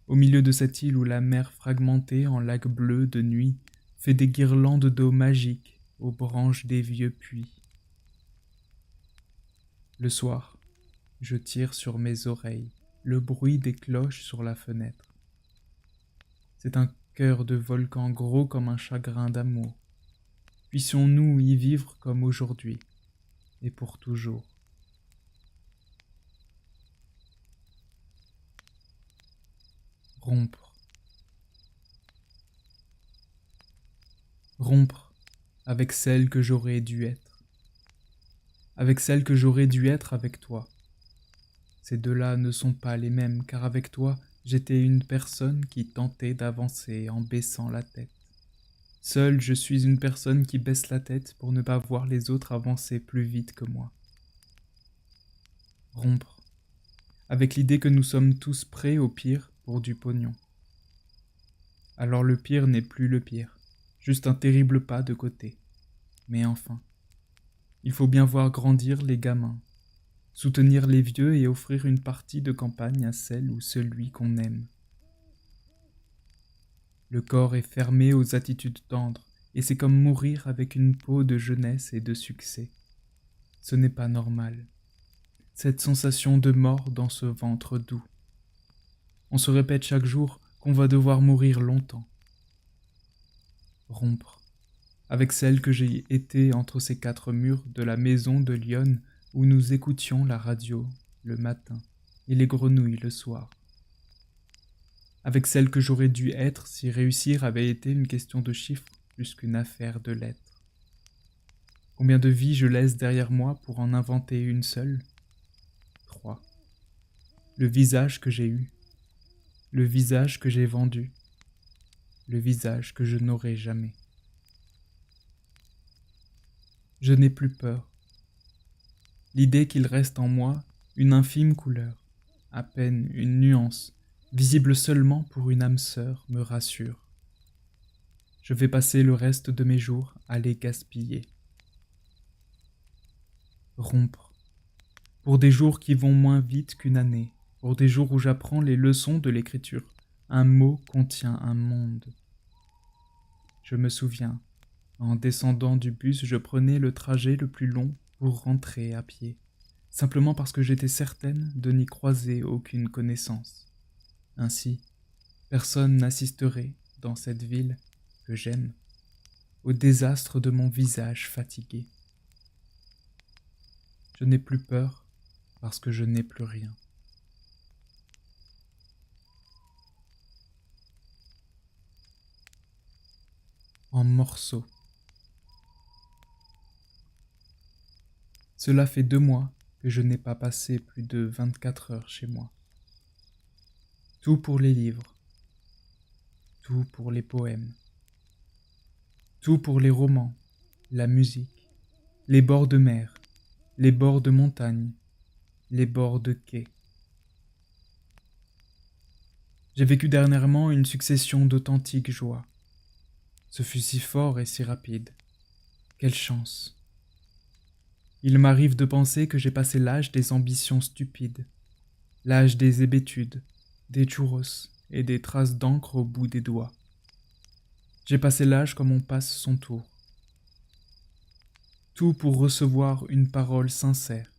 au milieu de cette île où la mer fragmentée en lac bleu de nuit fait des guirlandes d'eau magiques aux branches des vieux puits. Le soir, je tire sur mes oreilles le bruit des cloches sur la fenêtre. C'est un cœur de volcan gros comme un chagrin d'amour. Puissions-nous y vivre comme aujourd'hui, et pour toujours. Rompre. Rompre avec celle que j'aurais dû être. Avec celle que j'aurais dû être avec toi. Ces deux-là ne sont pas les mêmes, car avec toi, j'étais une personne qui tentait d'avancer en baissant la tête. Seul, je suis une personne qui baisse la tête pour ne pas voir les autres avancer plus vite que moi. Rompre. Avec l'idée que nous sommes tous prêts au pire pour du pognon. Alors le pire n'est plus le pire, juste un terrible pas de côté. Mais enfin, il faut bien voir grandir les gamins, soutenir les vieux et offrir une partie de campagne à celle ou celui qu'on aime. Le corps est fermé aux attitudes tendres, et c'est comme mourir avec une peau de jeunesse et de succès. Ce n'est pas normal. Cette sensation de mort dans ce ventre doux. On se répète chaque jour qu'on va devoir mourir longtemps. Rompre avec celle que j'ai été entre ces quatre murs de la maison de Lyon où nous écoutions la radio le matin et les grenouilles le soir. Avec celle que j'aurais dû être si réussir avait été une question de chiffres plus qu'une affaire de lettres. Combien de vies je laisse derrière moi pour en inventer une seule ? 3. Le visage que j'ai eu, le visage que j'ai vendu, le visage que je n'aurai jamais. Je n'ai plus peur. L'idée qu'il reste en moi une infime couleur, à peine une nuance, visible seulement pour une âme sœur, me rassure. Je vais passer le reste de mes jours à les gaspiller. Rompre. Pour des jours qui vont moins vite qu'une année, pour des jours où j'apprends les leçons de l'écriture. Un mot contient un monde. Je me souviens, en descendant du bus, je prenais le trajet le plus long pour rentrer à pied, simplement parce que j'étais certaine de n'y croiser aucune connaissance. Ainsi, personne n'assisterait, dans cette ville que j'aime, au désastre de mon visage fatigué. Je n'ai plus peur parce que je n'ai plus rien. En morceaux. Cela fait 2 mois que je n'ai pas passé plus de 24 heures chez moi. Tout pour les livres, tout pour les poèmes, tout pour les romans, la musique, les bords de mer, les bords de montagne, les bords de quai. J'ai vécu dernièrement une succession d'authentiques joies. Ce fut si fort et si rapide. Quelle chance! Il m'arrive de penser que j'ai passé l'âge des ambitions stupides, l'âge des hébétudes, des churros et des traces d'encre au bout des doigts. J'ai passé l'âge comme on passe son tour. Tout pour recevoir une parole sincère,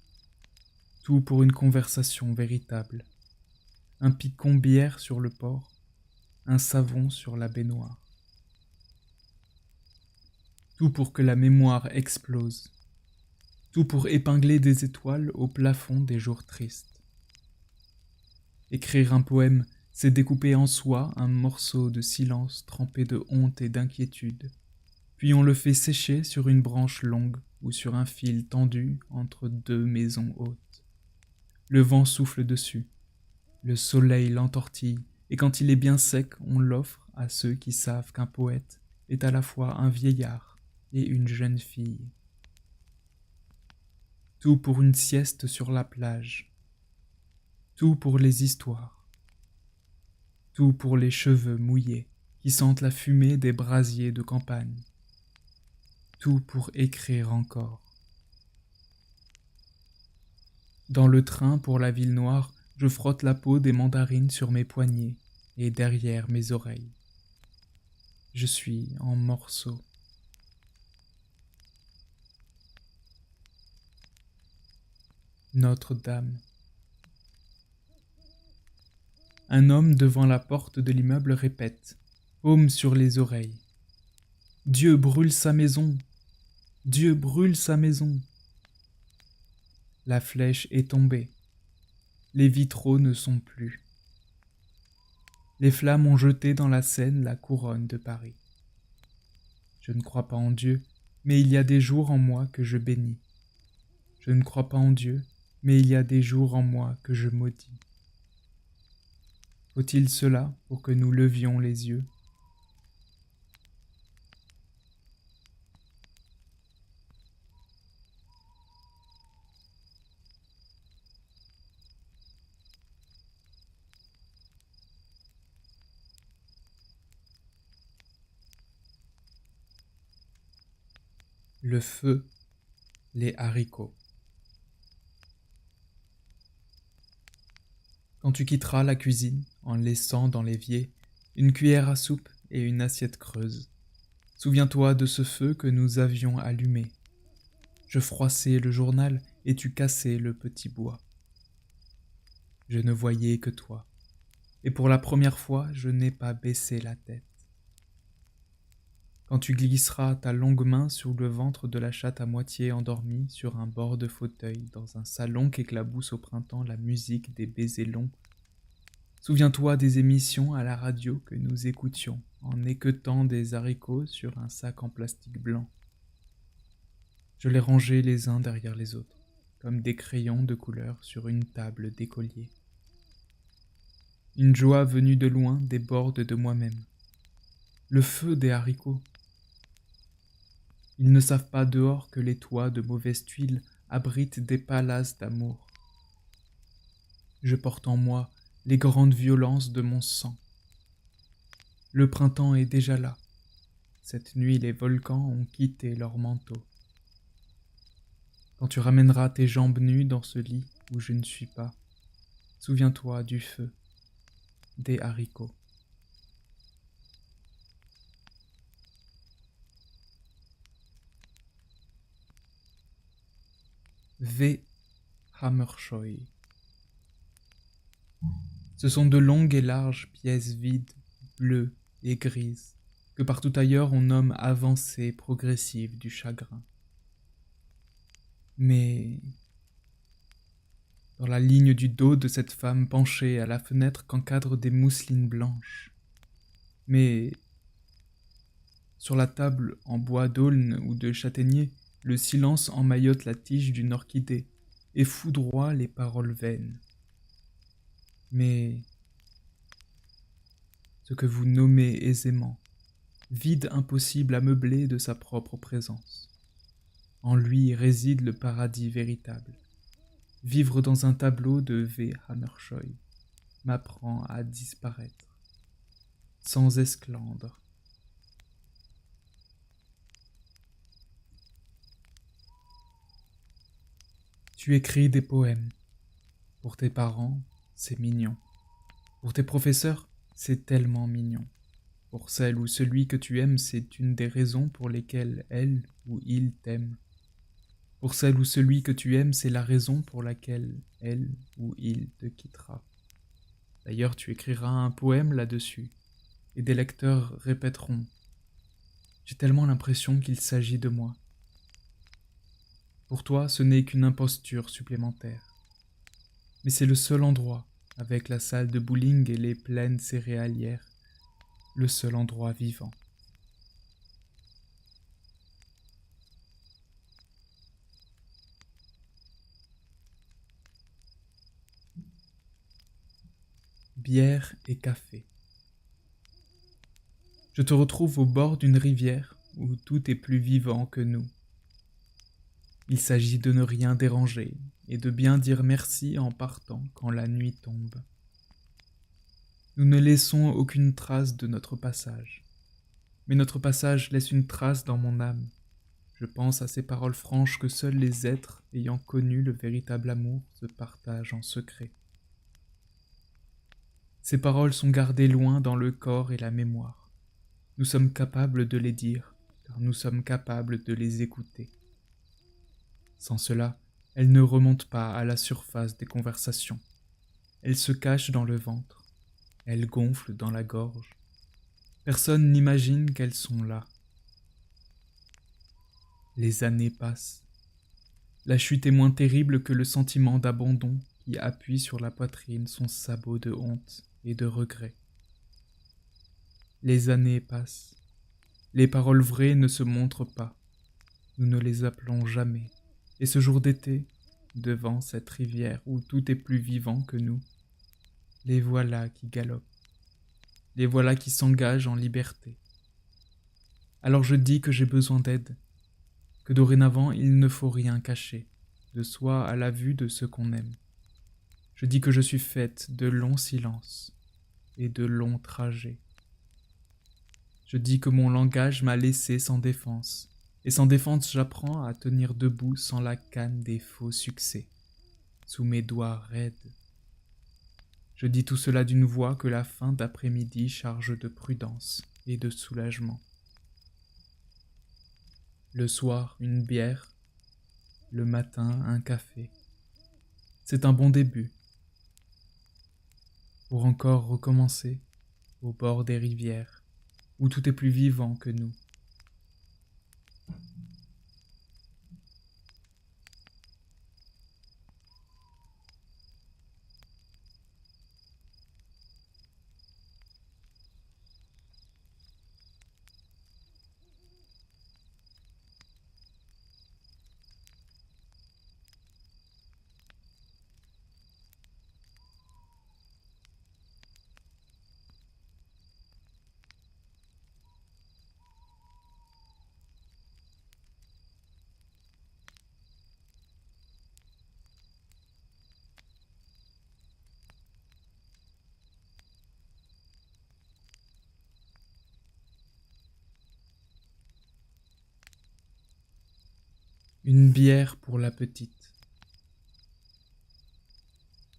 tout pour une conversation véritable, un picon bière sur le port, un savon sur la baignoire. Tout pour que la mémoire explose, tout pour épingler des étoiles au plafond des jours tristes. Écrire un poème, c'est découper en soi un morceau de silence trempé de honte et d'inquiétude, puis on le fait sécher sur une branche longue ou sur un fil tendu entre deux maisons hautes. Le vent souffle dessus, le soleil l'entortille, et quand il est bien sec, on l'offre à ceux qui savent qu'un poète est à la fois un vieillard et une jeune fille. Tout pour une sieste sur la plage, tout pour les histoires, tout pour les cheveux mouillés qui sentent la fumée des brasiers de campagne, tout pour écrire encore. Dans le train pour la ville noire, je frotte la peau des mandarines sur mes poignets et derrière mes oreilles. Je suis en morceaux. Notre-Dame. Un homme devant la porte de l'immeuble répète, paume sur les oreilles. Dieu brûle sa maison! Dieu brûle sa maison! La flèche est tombée. Les vitraux ne sont plus. Les flammes ont jeté dans la Seine la couronne de Paris. Je ne crois pas en Dieu, mais il y a des jours en moi que je bénis. Je ne crois pas en Dieu, mais il y a des jours en moi que je maudis. Faut-il cela pour que nous levions les yeux? Le feu, les haricots. Quand tu quitteras la cuisine en laissant dans l'évier une cuillère à soupe et une assiette creuse, souviens-toi de ce feu que nous avions allumé. Je froissais le journal et tu cassais le petit bois. Je ne voyais que toi, et pour la première fois, je n'ai pas baissé la tête. Quand tu glisseras ta longue main sur le ventre de la chatte à moitié endormie sur un bord de fauteuil dans un salon qu'éclabousse au printemps la musique des baisers longs, souviens-toi des émissions à la radio que nous écoutions en équeutant des haricots sur un sac en plastique blanc. Je les rangeais les uns derrière les autres, comme des crayons de couleur sur une table d'écolier. Une joie venue de loin déborde de moi-même. Le feu des haricots. Ils ne savent pas dehors que les toits de mauvaise tuile abritent des palaces d'amour. Je porte en moi les grandes violences de mon sang. Le printemps est déjà là. Cette nuit, les volcans ont quitté leur manteau. Quand tu ramèneras tes jambes nues dans ce lit où je ne suis pas, souviens-toi du feu, des haricots. V. Hammershøi. Ce sont de longues et larges pièces vides, bleues et grises, que partout ailleurs on nomme avancée progressive du chagrin. Mais dans la ligne du dos de cette femme penchée à la fenêtre qu'encadrent des mousselines blanches. Mais sur la table en bois d'aulne ou de châtaignier, le silence emmaillote la tige d'une orchidée et foudroie les paroles vaines. Mais ce que vous nommez aisément, vide impossible à meubler de sa propre présence. En lui réside le paradis véritable. Vivre dans un tableau de V. Hammershøi m'apprend à disparaître, sans esclandre. Tu écris des poèmes. Pour tes parents, c'est mignon. Pour tes professeurs, c'est tellement mignon. Pour celle ou celui que tu aimes, c'est une des raisons pour lesquelles elle ou il t'aime. Pour celle ou celui que tu aimes, c'est la raison pour laquelle elle ou il te quittera. D'ailleurs, tu écriras un poème là-dessus, et des lecteurs répéteront « J'ai tellement l'impression qu'il s'agit de moi ». Pour toi, ce n'est qu'une imposture supplémentaire. Mais c'est le seul endroit, avec la salle de bowling et les plaines céréalières, le seul endroit vivant. Bière et café. Je te retrouve au bord d'une rivière où tout est plus vivant que nous. Il s'agit de ne rien déranger et de bien dire merci en partant quand la nuit tombe. Nous ne laissons aucune trace de notre passage, mais notre passage laisse une trace dans mon âme. Je pense à ces paroles franches que seuls les êtres ayant connu le véritable amour se partagent en secret. Ces paroles sont gardées loin dans le corps et la mémoire. Nous sommes capables de les dire, car nous sommes capables de les écouter. Sans cela, elles ne remontent pas à la surface des conversations. Elles se cachent dans le ventre, elles gonflent dans la gorge. Personne n'imagine qu'elles sont là. Les années passent. La chute est moins terrible que le sentiment d'abandon qui appuie sur la poitrine son sabot de honte et de regret. Les années passent. Les paroles vraies ne se montrent pas. Nous ne les appelons jamais. Et ce jour d'été, devant cette rivière où tout est plus vivant que nous, les voilà qui galopent. Les voilà qui s'engagent en liberté. Alors je dis que j'ai besoin d'aide, que dorénavant il ne faut rien cacher, de soi à la vue de ceux qu'on aime. Je dis que je suis faite de longs silences et de longs trajets. Je dis que mon langage m'a laissé sans défense, et sans défense j'apprends à tenir debout sans la canne des faux succès, sous mes doigts raides. Je dis tout cela d'une voix que la fin d'après-midi charge de prudence et de soulagement. Le soir, une bière, le matin, un café. C'est un bon début. Pour encore recommencer, au bord des rivières, où tout est plus vivant que nous. Une bière pour la petite.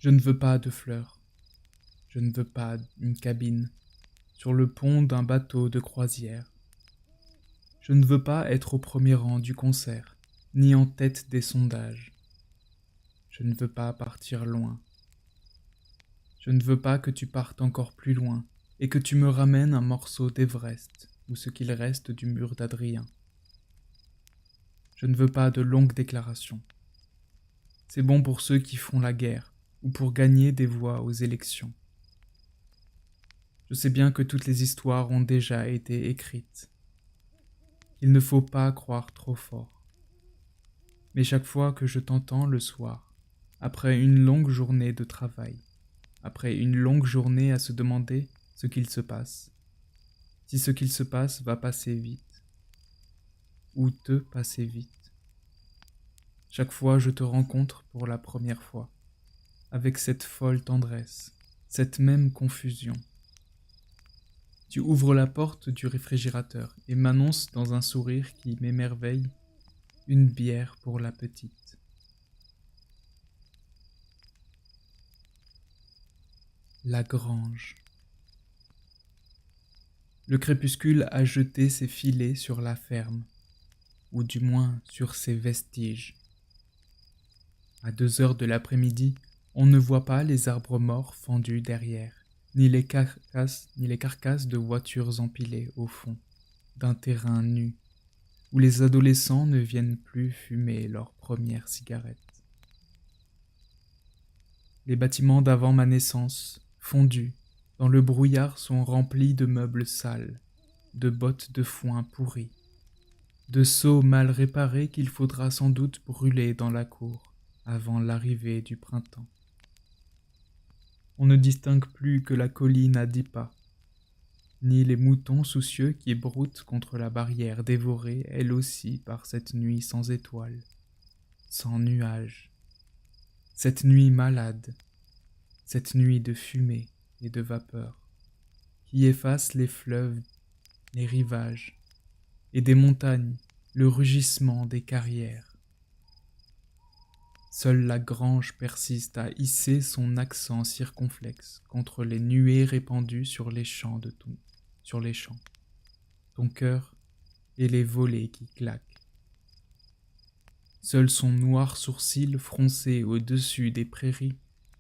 Je ne veux pas de fleurs. Je ne veux pas une cabine sur le pont d'un bateau de croisière. Je ne veux pas être au premier rang du concert, ni en tête des sondages. Je ne veux pas partir loin. Je ne veux pas que tu partes encore plus loin et que tu me ramènes un morceau d'Everest ou ce qu'il reste du mur d'Adrien. Je ne veux pas de longues déclarations. C'est bon pour ceux qui font la guerre ou pour gagner des voix aux élections. Je sais bien que toutes les histoires ont déjà été écrites. Il ne faut pas croire trop fort. Mais chaque fois que je t'entends le soir, après une longue journée de travail, après une longue journée à se demander ce qu'il se passe, si ce qu'il se passe va passer vite, ou te passer vite. Chaque fois je te rencontre pour la première fois, avec cette folle tendresse, cette même confusion. Tu ouvres la porte du réfrigérateur et m'annonces dans un sourire qui m'émerveille une bière pour la petite. La grange. Le crépuscule a jeté ses filets sur la ferme, ou du moins sur ses vestiges. À 2 heures de l'après-midi, on ne voit pas les arbres morts fendus derrière, ni les carcasses de voitures empilées au fond d'un terrain nu, où les adolescents ne viennent plus fumer leur première cigarette. Les bâtiments d'avant ma naissance, fondus, dans le brouillard sont remplis de meubles sales, de bottes de foin pourries, de seaux mal réparés qu'il faudra sans doute brûler dans la cour avant l'arrivée du printemps. On ne distingue plus que la colline à 10 pas, ni les moutons soucieux qui broutent contre la barrière dévorée elle aussi par cette nuit sans étoiles, sans nuages, cette nuit malade, cette nuit de fumée et de vapeur, qui efface les fleuves, les rivages, et des montagnes, le rugissement des carrières. Seule la grange persiste à hisser son accent circonflexe contre les nuées répandues sur les champs ton cœur et les volets qui claquent. Seul son noir sourcil froncé au-dessus des prairies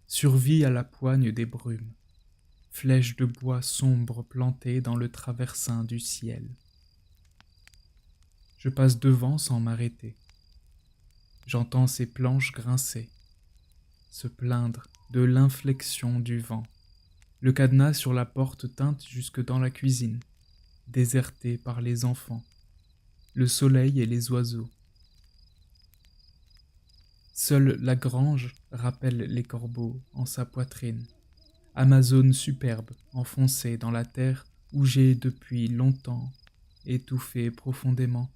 survit à la poigne des brumes, flèche de bois sombre plantée dans le traversin du ciel. Je passe devant sans m'arrêter. J'entends ces planches grincer, se plaindre de l'inflexion du vent. Le cadenas sur la porte teinte jusque dans la cuisine, déserté par les enfants, le soleil et les oiseaux. Seule la grange rappelle les corbeaux en sa poitrine, Amazone superbe enfoncée dans la terre où j'ai depuis longtemps étouffé profondément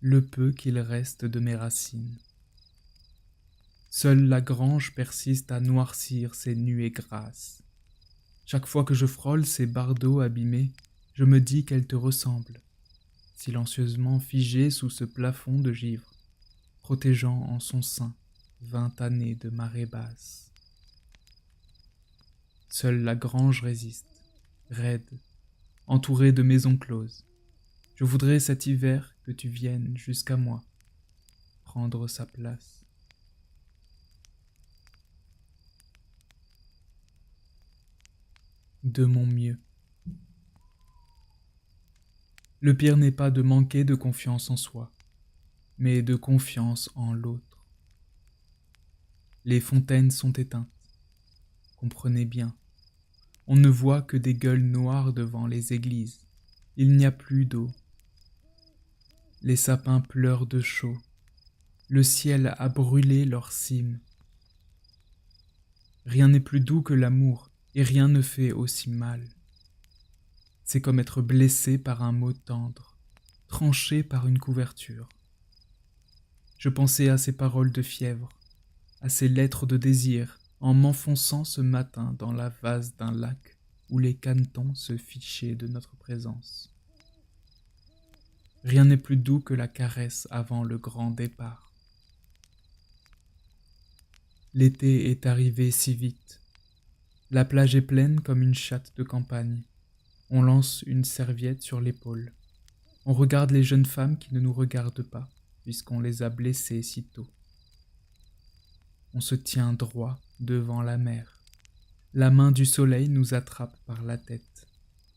le peu qu'il reste de mes racines. Seule la grange persiste à noircir ses nuées grasses. Chaque fois que je frôle ces bardeaux abîmés, je me dis qu'elle te ressemble, silencieusement figée sous ce plafond de givre, protégeant en son sein 20 années de marée basse. Seule la grange résiste, raide, entourée de maisons closes. Je voudrais cet hiver que tu viennes jusqu'à moi, prendre sa place. De mon mieux. Le pire n'est pas de manquer de confiance en soi, mais de confiance en l'autre. Les fontaines sont éteintes. Comprenez bien, on ne voit que des gueules noires devant les églises. Il n'y a plus d'eau. Les sapins pleurent de chaud. Le ciel a brûlé leurs cimes. Rien n'est plus doux que l'amour, et rien ne fait aussi mal. C'est comme être blessé par un mot tendre, tranché par une couverture. Je pensais à ces paroles de fièvre, à ces lettres de désir, en m'enfonçant ce matin dans la vase d'un lac où les canetons se fichaient de notre présence. Rien n'est plus doux que la caresse avant le grand départ. L'été est arrivé si vite. La plage est pleine comme une chatte de campagne. On lance une serviette sur l'épaule. On regarde les jeunes femmes qui ne nous regardent pas, puisqu'on les a blessées si tôt. On se tient droit devant la mer. La main du soleil nous attrape par la tête,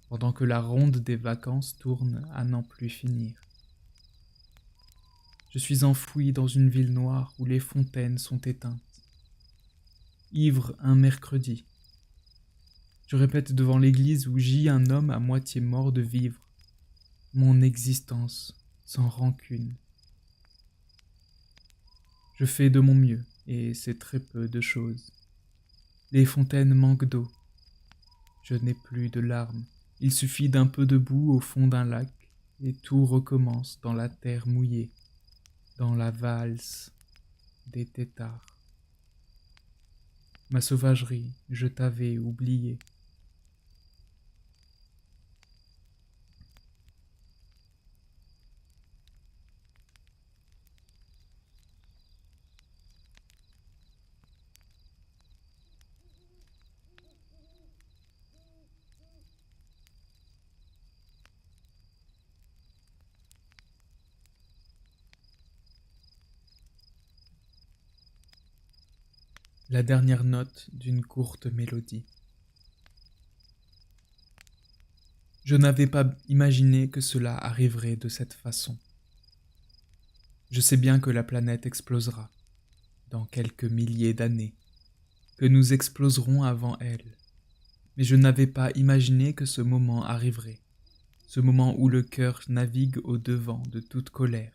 pendant que la ronde des vacances tourne à n'en plus finir. Je suis enfoui dans une ville noire où les fontaines sont éteintes. Ivre un mercredi. Je répète devant l'église où gît un homme à moitié mort de vivre. Mon existence sans rancune. Je fais de mon mieux, et c'est très peu de choses. Les fontaines manquent d'eau. Je n'ai plus de larmes. Il suffit d'un peu de boue au fond d'un lac, et tout recommence dans la terre mouillée, dans la valse des têtards. Ma sauvagerie, je t'avais oubliée. La dernière note d'une courte mélodie. Je n'avais pas imaginé que cela arriverait de cette façon. Je sais bien que la planète explosera dans quelques milliers d'années, que nous exploserons avant elle, mais je n'avais pas imaginé que ce moment arriverait, ce moment où le cœur navigue au-devant de toute colère,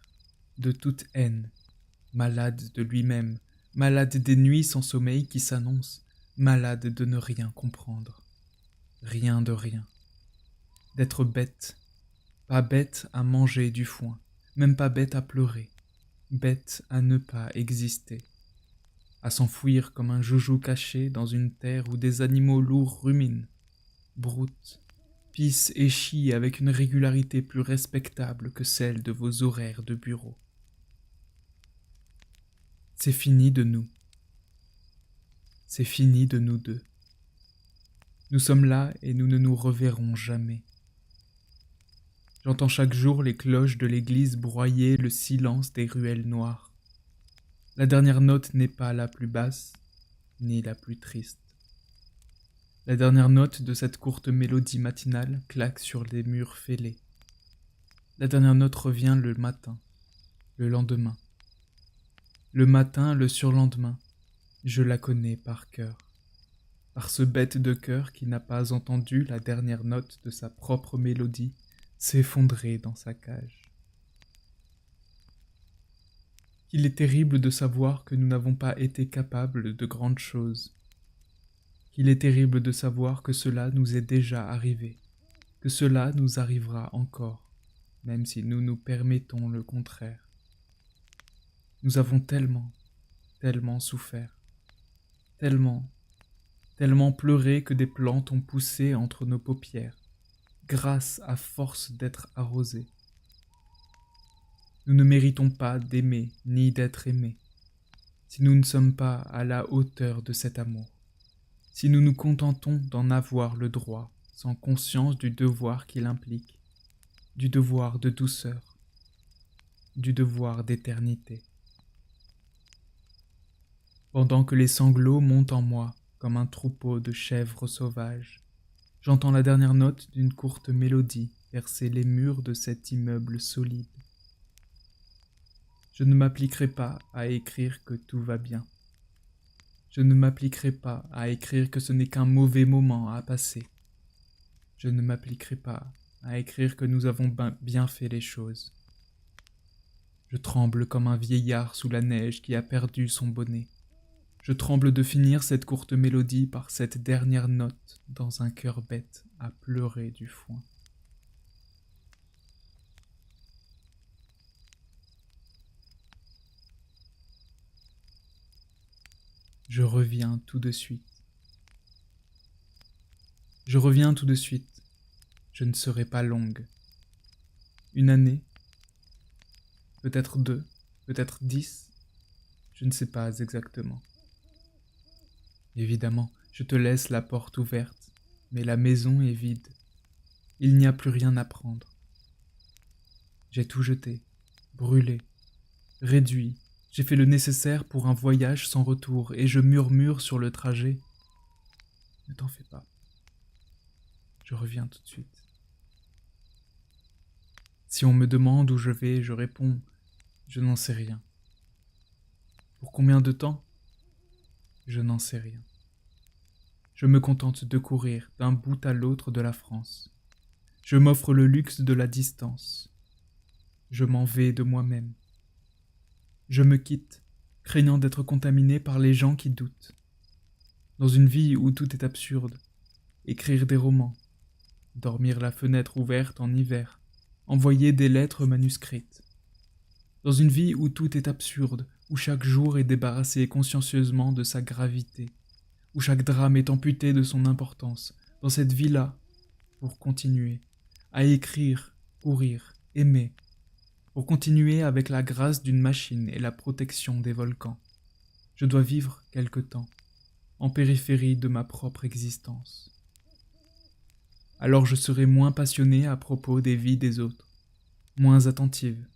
de toute haine, malade de lui-même, malade des nuits sans sommeil qui s'annoncent, malade de ne rien comprendre, rien de rien, d'être bête, pas bête à manger du foin, même pas bête à pleurer, bête à ne pas exister, à s'enfouir comme un joujou caché dans une terre où des animaux lourds ruminent, broutent, pissent et chient avec une régularité plus respectable que celle de vos horaires de bureau. C'est fini de nous. C'est fini de nous deux. Nous sommes là et nous ne nous reverrons jamais. J'entends chaque jour les cloches de l'église broyer le silence des ruelles noires. La dernière note n'est pas la plus basse, ni la plus triste. La dernière note de cette courte mélodie matinale claque sur les murs fêlés. La dernière note revient le matin, le lendemain. Le matin, le surlendemain, je la connais par cœur. Par ce bête de cœur qui n'a pas entendu la dernière note de sa propre mélodie s'effondrer dans sa cage. Il est terrible de savoir que nous n'avons pas été capables de grandes choses. Qu'il est terrible de savoir que cela nous est déjà arrivé, que cela nous arrivera encore, même si nous nous permettons le contraire. Nous avons tellement, tellement souffert, tellement, tellement pleuré que des plantes ont poussé entre nos paupières, grâce à force d'être arrosées. Nous ne méritons pas d'aimer ni d'être aimés, si nous ne sommes pas à la hauteur de cet amour, si nous nous contentons d'en avoir le droit, sans conscience du devoir qu'il implique, du devoir de douceur, du devoir d'éternité. Pendant que les sanglots montent en moi comme un troupeau de chèvres sauvages, j'entends la dernière note d'une courte mélodie percer les murs de cet immeuble solide. Je ne m'appliquerai pas à écrire que tout va bien. Je ne m'appliquerai pas à écrire que ce n'est qu'un mauvais moment à passer. Je ne m'appliquerai pas à écrire que nous avons bien fait les choses. Je tremble comme un vieillard sous la neige qui a perdu son bonnet. Je tremble de finir cette courte mélodie par cette dernière note dans un cœur bête à pleurer du foin. Je reviens tout de suite. Je reviens tout de suite. Je ne serai pas longue. Une année, peut-être 2, peut-être 10, je ne sais pas exactement. Évidemment, je te laisse la porte ouverte, mais la maison est vide. Il n'y a plus rien à prendre. J'ai tout jeté, brûlé, réduit. J'ai fait le nécessaire pour un voyage sans retour, et je murmure sur le trajet. Ne t'en fais pas. Je reviens tout de suite. Si on me demande où je vais, je réponds « Je n'en sais rien ». Pour combien de temps ? Je n'en sais rien. Je me contente de courir d'un bout à l'autre de la France. Je m'offre le luxe de la distance. Je m'en vais de moi-même. Je me quitte, craignant d'être contaminé par les gens qui doutent. Dans une vie où tout est absurde, écrire des romans, dormir la fenêtre ouverte en hiver, envoyer des lettres manuscrites. Dans une vie où tout est absurde, où chaque jour est débarrassé consciencieusement de sa gravité, où chaque drame est amputé de son importance, dans cette vie-là, pour continuer à écrire, courir, aimer, pour continuer avec la grâce d'une machine et la protection des volcans. Je dois vivre quelque temps, en périphérie de ma propre existence. Alors je serai moins passionné à propos des vies des autres, moins attentive.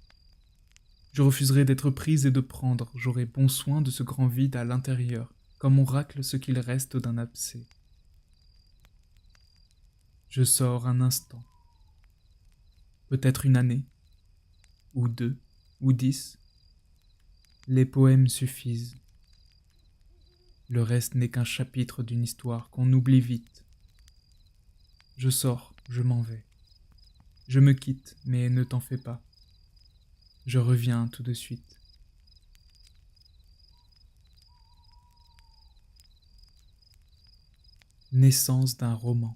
Je refuserai d'être prise et de prendre, j'aurai bon soin de ce grand vide à l'intérieur, comme on racle ce qu'il reste d'un abcès. Je sors un instant, peut-être une année, ou 2, ou 10. Les poèmes suffisent. Le reste n'est qu'un chapitre d'une histoire qu'on oublie vite. Je sors, je m'en vais. Je me quitte, mais ne t'en fais pas. Je reviens tout de suite. Naissance d'un roman.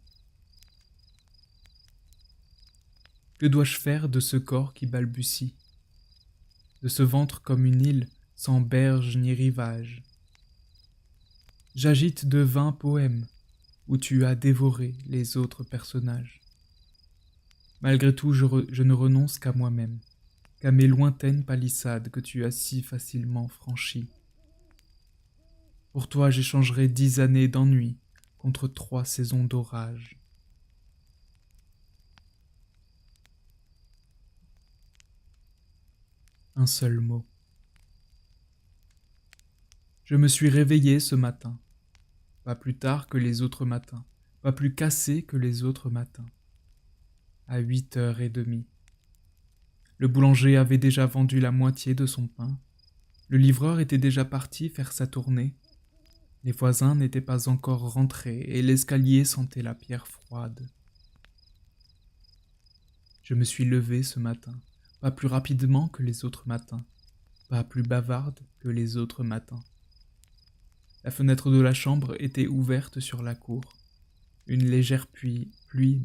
Que dois-je faire de ce corps qui balbutie, de ce ventre comme une île sans berge ni rivage? J'agite de vains poèmes où tu as dévoré les autres personnages. Malgré tout, je ne renonce qu'à moi-même, qu'à mes lointaines palissades que tu as si facilement franchies. Pour toi, j'échangerai 10 années d'ennui contre 3 saisons d'orage. Un seul mot. Je me suis réveillé ce matin, pas plus tard que les autres matins, pas plus cassé que les autres matins, à 8h30. Le boulanger avait déjà vendu la moitié de son pain, le livreur était déjà parti faire sa tournée, les voisins n'étaient pas encore rentrés et l'escalier sentait la pierre froide. Je me suis levé ce matin, pas plus rapidement que les autres matins, pas plus bavarde que les autres matins. La fenêtre de la chambre était ouverte sur la cour. Une légère pluie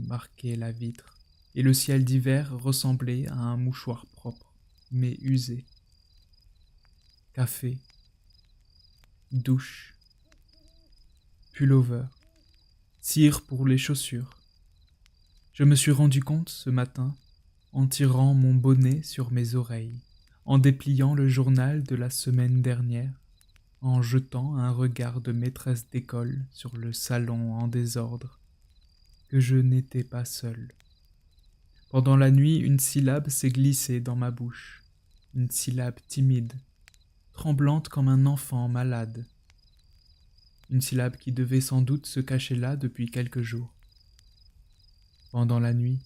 marquait la vitre, et le ciel d'hiver ressemblait à un mouchoir propre, mais usé. Café, douche, pullover, cire pour les chaussures. Je me suis rendu compte ce matin, en tirant mon bonnet sur mes oreilles, en dépliant le journal de la semaine dernière, en jetant un regard de maîtresse d'école sur le salon en désordre, que je n'étais pas seul. Pendant la nuit, une syllabe s'est glissée dans ma bouche, une syllabe timide, tremblante comme un enfant malade, une syllabe qui devait sans doute se cacher là depuis quelques jours. Pendant la nuit,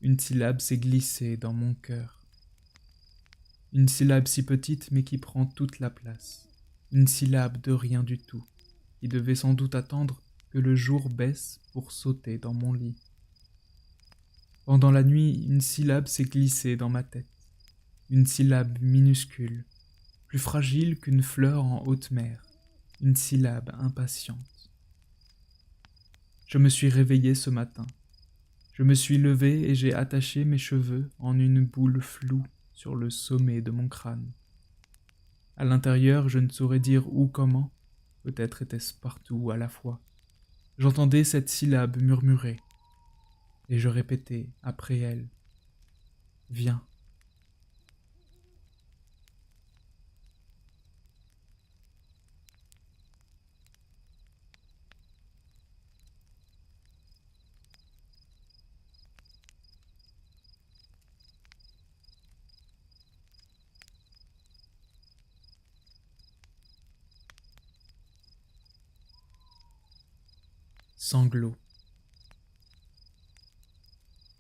une syllabe s'est glissée dans mon cœur, une syllabe si petite mais qui prend toute la place, une syllabe de rien du tout, qui devait sans doute attendre que le jour baisse pour sauter dans mon lit. Pendant la nuit, une syllabe s'est glissée dans ma tête, une syllabe minuscule, plus fragile qu'une fleur en haute mer, une syllabe impatiente. Je me suis réveillé ce matin. Je me suis levé et j'ai attaché mes cheveux en une boule floue sur le sommet de mon crâne. À l'intérieur, je ne saurais dire où, comment, peut-être était-ce partout à la fois. J'entendais cette syllabe murmurer, et je répétais après elle, « Viens ». Sanglots.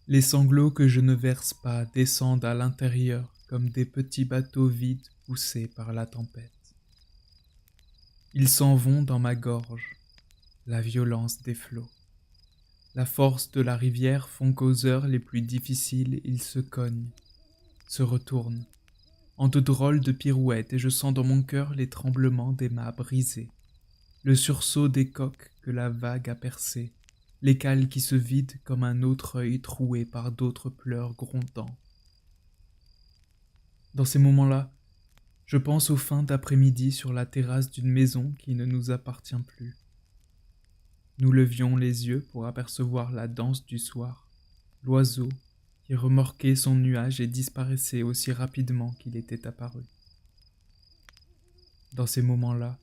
Les sanglots que je ne verse pas descendent à l'intérieur comme des petits bateaux vides poussés par la tempête. Ils s'en vont dans ma gorge, la violence des flots. La force de la rivière font qu'aux heures les plus difficiles, ils se cognent, se retournent, en de drôles de pirouettes, et je sens dans mon cœur les tremblements des mâts brisés, le sursaut des coques que la vague a percées, les cales qui se vident comme un autre œil troué par d'autres pleurs grondants. Dans ces moments-là, je pense aux fins d'après-midi sur la terrasse d'une maison qui ne nous appartient plus. Nous levions les yeux pour apercevoir la danse du soir, l'oiseau qui remorquait son nuage et disparaissait aussi rapidement qu'il était apparu. Dans ces moments-là,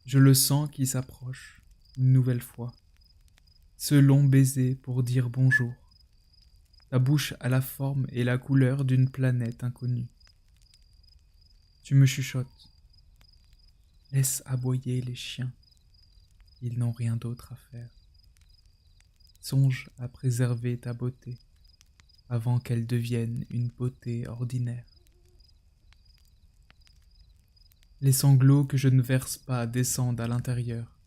je le sens qui s'approche, une nouvelle fois. Ce long baiser pour dire bonjour. Ta bouche a la forme et la couleur d'une planète inconnue. Tu me chuchotes. Laisse aboyer les chiens. ils n'ont rien d'autre à faire. Songe à préserver ta beauté avant qu'elle devienne une beauté ordinaire. Les sanglots que je ne verse pas descendent à l'intérieur,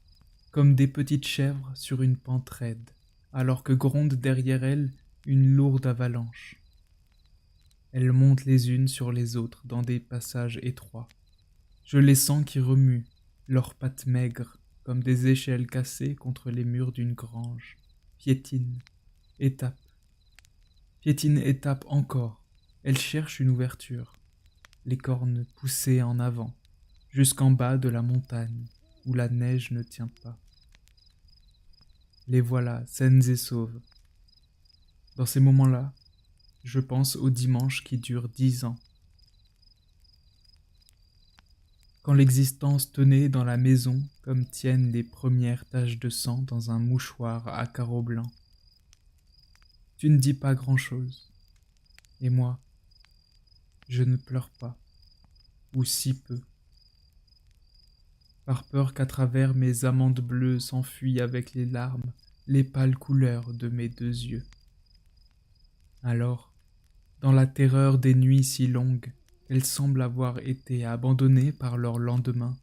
comme des petites chèvres sur une pente raide, alors que gronde derrière elles une lourde avalanche. Elles montent les unes sur les autres dans des passages étroits. Je les sens qui remuent, leurs pattes maigres, comme des échelles cassées contre les murs d'une grange. Piétine, étape. Piétine, étape encore. Elles cherchent une ouverture, les cornes poussées en avant, jusqu'en bas de la montagne, où la neige ne tient pas. Les voilà, saines et sauves. Dans ces moments-là, je pense aux dimanches qui durent 10 ans. Quand l'existence tenait dans la maison comme tiennent les premières taches de sang dans un mouchoir à carreaux blancs. Tu ne dis pas grand-chose, et moi, je ne pleure pas, ou si peu, par peur qu'à travers mes amandes bleues s'enfuient avec les larmes les pâles couleurs de mes 2 yeux. Alors, dans la terreur des nuits si longues, elles semblent avoir été abandonnées par leur lendemain,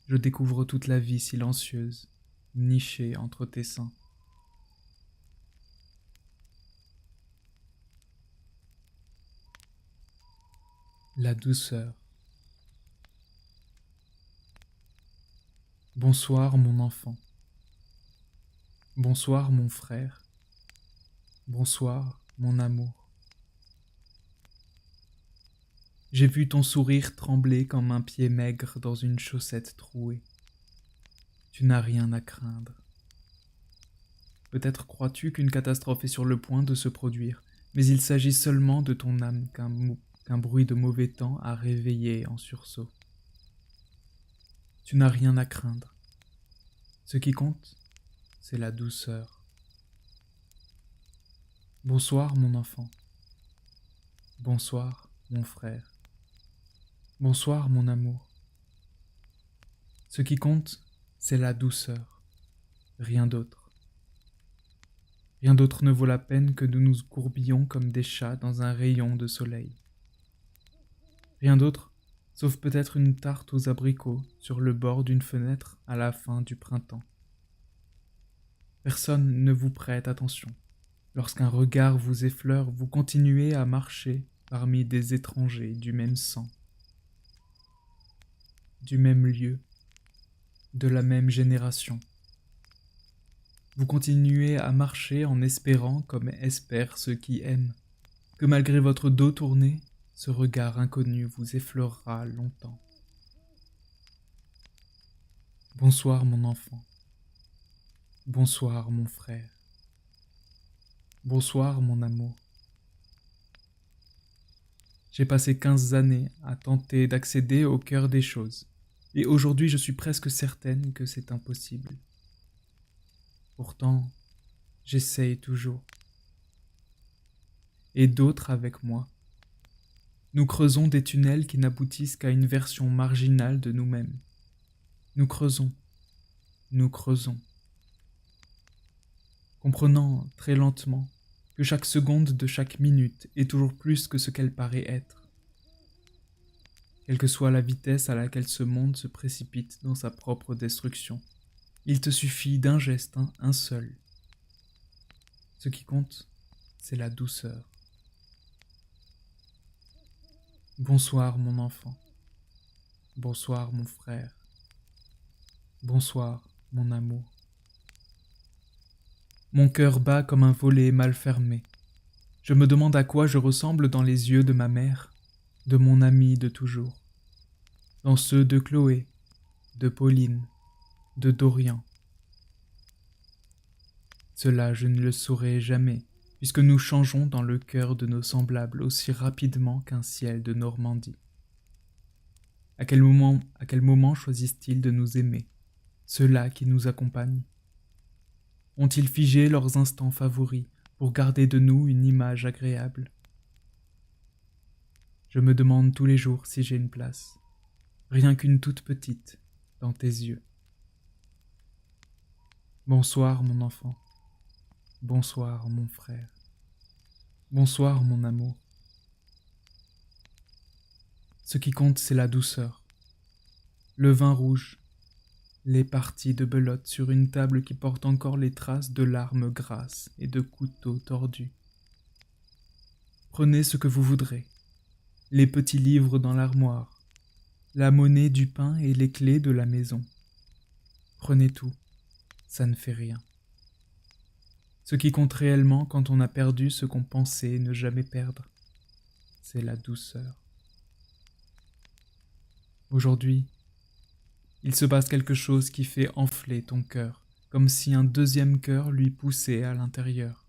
je découvre toute la vie silencieuse, nichée entre tes seins. La douceur. Bonsoir mon enfant. Bonsoir mon frère. Bonsoir mon amour. J'ai vu ton sourire trembler comme un pied maigre dans une chaussette trouée. Tu n'as rien à craindre. Peut-être crois-tu qu'une catastrophe est sur le point de se produire, mais il s'agit seulement de ton âme qu'un bruit de mauvais temps a réveillé en sursaut. Tu n'as rien à craindre. Ce qui compte, c'est la douceur. Bonsoir mon enfant. Bonsoir mon frère. Bonsoir mon amour. Ce qui compte, c'est la douceur. Rien d'autre. Rien d'autre ne vaut la peine que nous nous courbillions comme des chats dans un rayon de soleil. Rien d'autre, sauf peut-être une tarte aux abricots sur le bord d'une fenêtre à la fin du printemps. Personne ne vous prête attention. Lorsqu'un regard vous effleure, vous continuez à marcher parmi des étrangers du même sang, du même lieu, de la même génération. Vous continuez à marcher en espérant comme espèrent ceux qui aiment, que malgré votre dos tourné, ce regard inconnu vous effleurera longtemps. Bonsoir mon enfant. Bonsoir mon frère. Bonsoir mon amour. J'ai passé 15 années à tenter d'accéder au cœur des choses, et aujourd'hui je suis presque certaine que c'est impossible. Pourtant, j'essaye toujours. Et d'autres avec moi. Nous creusons des tunnels qui n'aboutissent qu'à une version marginale de nous-mêmes. Nous creusons, nous creusons. Comprenant très lentement que chaque seconde de chaque minute est toujours plus que ce qu'elle paraît être. Quelle que soit la vitesse à laquelle ce monde se précipite dans sa propre destruction, il te suffit d'un geste, un seul. Ce qui compte, c'est la douceur. Bonsoir mon enfant. Bonsoir mon frère. Bonsoir mon amour. Mon cœur bat comme un volet mal fermé. Je me demande à quoi je ressemble dans les yeux de ma mère, de mon amie de toujours, dans ceux de Chloé, de Pauline, de Dorian. Cela je ne le saurai jamais, puisque nous changeons dans le cœur de nos semblables aussi rapidement qu'un ciel de Normandie. À quel moment choisissent-ils de nous aimer, ceux-là qui nous accompagnent? Ont-ils figé leurs instants favoris pour garder de nous une image agréable? Je me demande tous les jours si j'ai une place, rien qu'une toute petite, dans tes yeux. Bonsoir mon enfant, bonsoir mon frère, bonsoir mon amour. Ce qui compte, c'est la douceur, le vin rouge, les parties de belote sur une table qui porte encore les traces de larmes grasses et de couteaux tordus. Prenez ce que vous voudrez, les petits livres dans l'armoire, la monnaie du pain et les clés de la maison. Prenez tout, ça ne fait rien. Ce qui compte réellement quand on a perdu ce qu'on pensait ne jamais perdre, c'est la douceur. Aujourd'hui, il se passe quelque chose qui fait enfler ton cœur, comme si un deuxième cœur lui poussait à l'intérieur.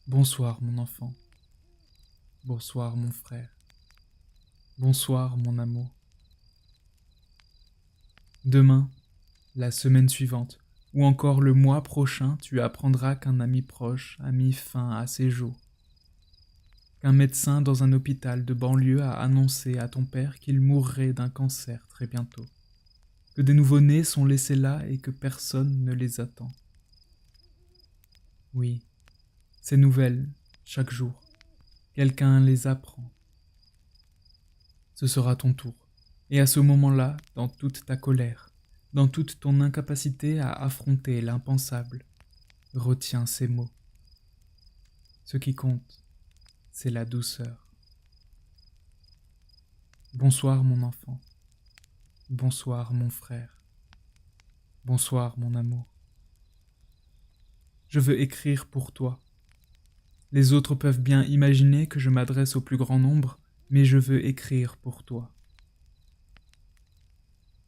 Bonsoir mon enfant, bonsoir mon frère, bonsoir mon amour. Demain, la semaine suivante, ou encore le mois prochain, tu apprendras qu'un ami proche a mis fin à ses jours. Qu'un médecin dans un hôpital de banlieue a annoncé à ton père qu'il mourrait d'un cancer très bientôt. Que des nouveau-nés sont laissés là et que personne ne les attend. Oui, ces nouvelles, chaque jour, quelqu'un les apprend. Ce sera ton tour. Et à ce moment-là, dans toute ta colère, dans toute ton incapacité à affronter l'impensable, retiens ces mots. Ce qui compte, c'est la douceur. Bonsoir mon enfant. Bonsoir mon frère. Bonsoir mon amour. Je veux écrire pour toi. Les autres peuvent bien imaginer que je m'adresse au plus grand nombre, mais je veux écrire pour toi.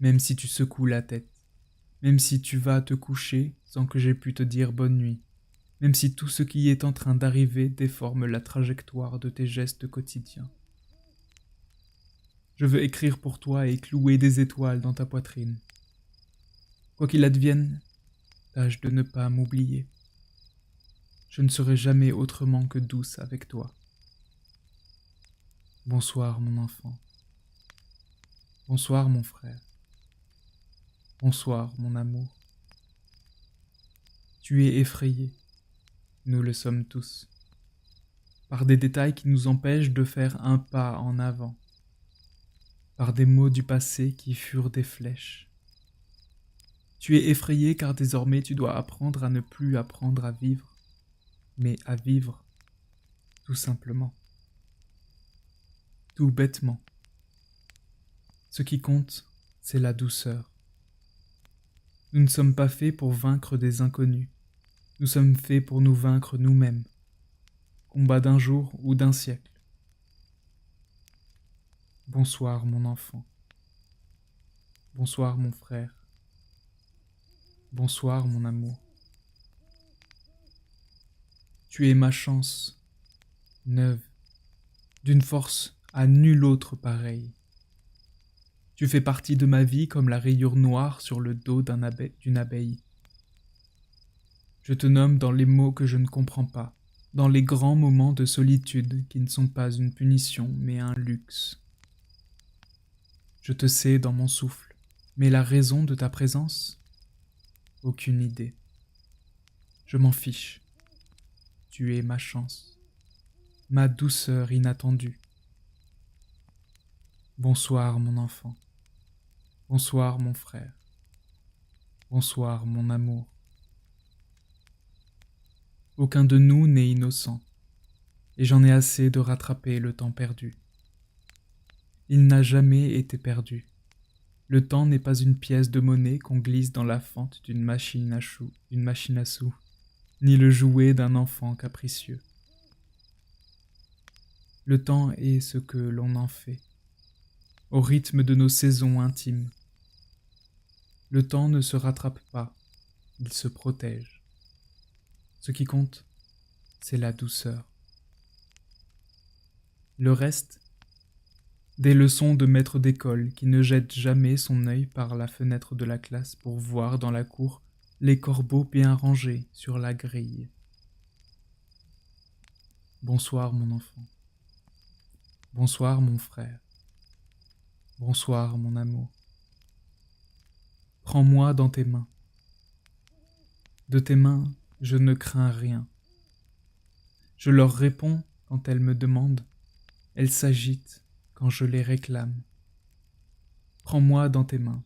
Même si tu secoues la tête, même si tu vas te coucher sans que j'aie pu te dire bonne nuit, même si tout ce qui est en train d'arriver déforme la trajectoire de tes gestes quotidiens. Je veux écrire pour toi et clouer des étoiles dans ta poitrine. Quoi qu'il advienne, tâche de ne pas m'oublier. Je ne serai jamais autrement que douce avec toi. Bonsoir mon enfant. Bonsoir mon frère. Bonsoir mon amour. Tu es effrayé, nous le sommes tous, par des détails qui nous empêchent de faire un pas en avant, par des mots du passé qui furent des flèches. Tu es effrayé car désormais tu dois apprendre à ne plus apprendre à vivre, mais à vivre, tout simplement, tout bêtement. Ce qui compte, c'est la douceur. Nous ne sommes pas faits pour vaincre des inconnus, nous sommes faits pour nous vaincre nous-mêmes. Combat d'un jour ou d'un siècle. Bonsoir mon enfant. Bonsoir mon frère. Bonsoir mon amour. Tu es ma chance, neuve, d'une force à nulle autre pareille. Tu fais partie de ma vie comme la rayure noire sur le dos d'une abeille. Je te nomme dans les mots que je ne comprends pas, dans les grands moments de solitude qui ne sont pas une punition mais un luxe. Je te sais dans mon souffle, mais la raison de ta présence? Aucune idée. Je m'en fiche. Tu es ma chance, ma douceur inattendue. Bonsoir mon enfant. Bonsoir mon frère. Bonsoir mon amour. Aucun de nous n'est innocent, et j'en ai assez de rattraper le temps perdu. Il n'a jamais été perdu. Le temps n'est pas une pièce de monnaie qu'on glisse dans la fente d'une machine à sous, ni le jouet d'un enfant capricieux. Le temps est ce que l'on en fait, au rythme de nos saisons intimes. Le temps ne se rattrape pas, il se protège. Ce qui compte, c'est la douceur. Le reste, des leçons de maître d'école qui ne jette jamais son œil par la fenêtre de la classe pour voir dans la cour les corbeaux bien rangés sur la grille. Bonsoir mon enfant. Bonsoir mon frère. Bonsoir mon amour. Prends-moi dans tes mains. De tes mains, je ne crains rien. Je leur réponds quand elles me demandent, elles s'agitent quand je les réclame. Prends-moi dans tes mains.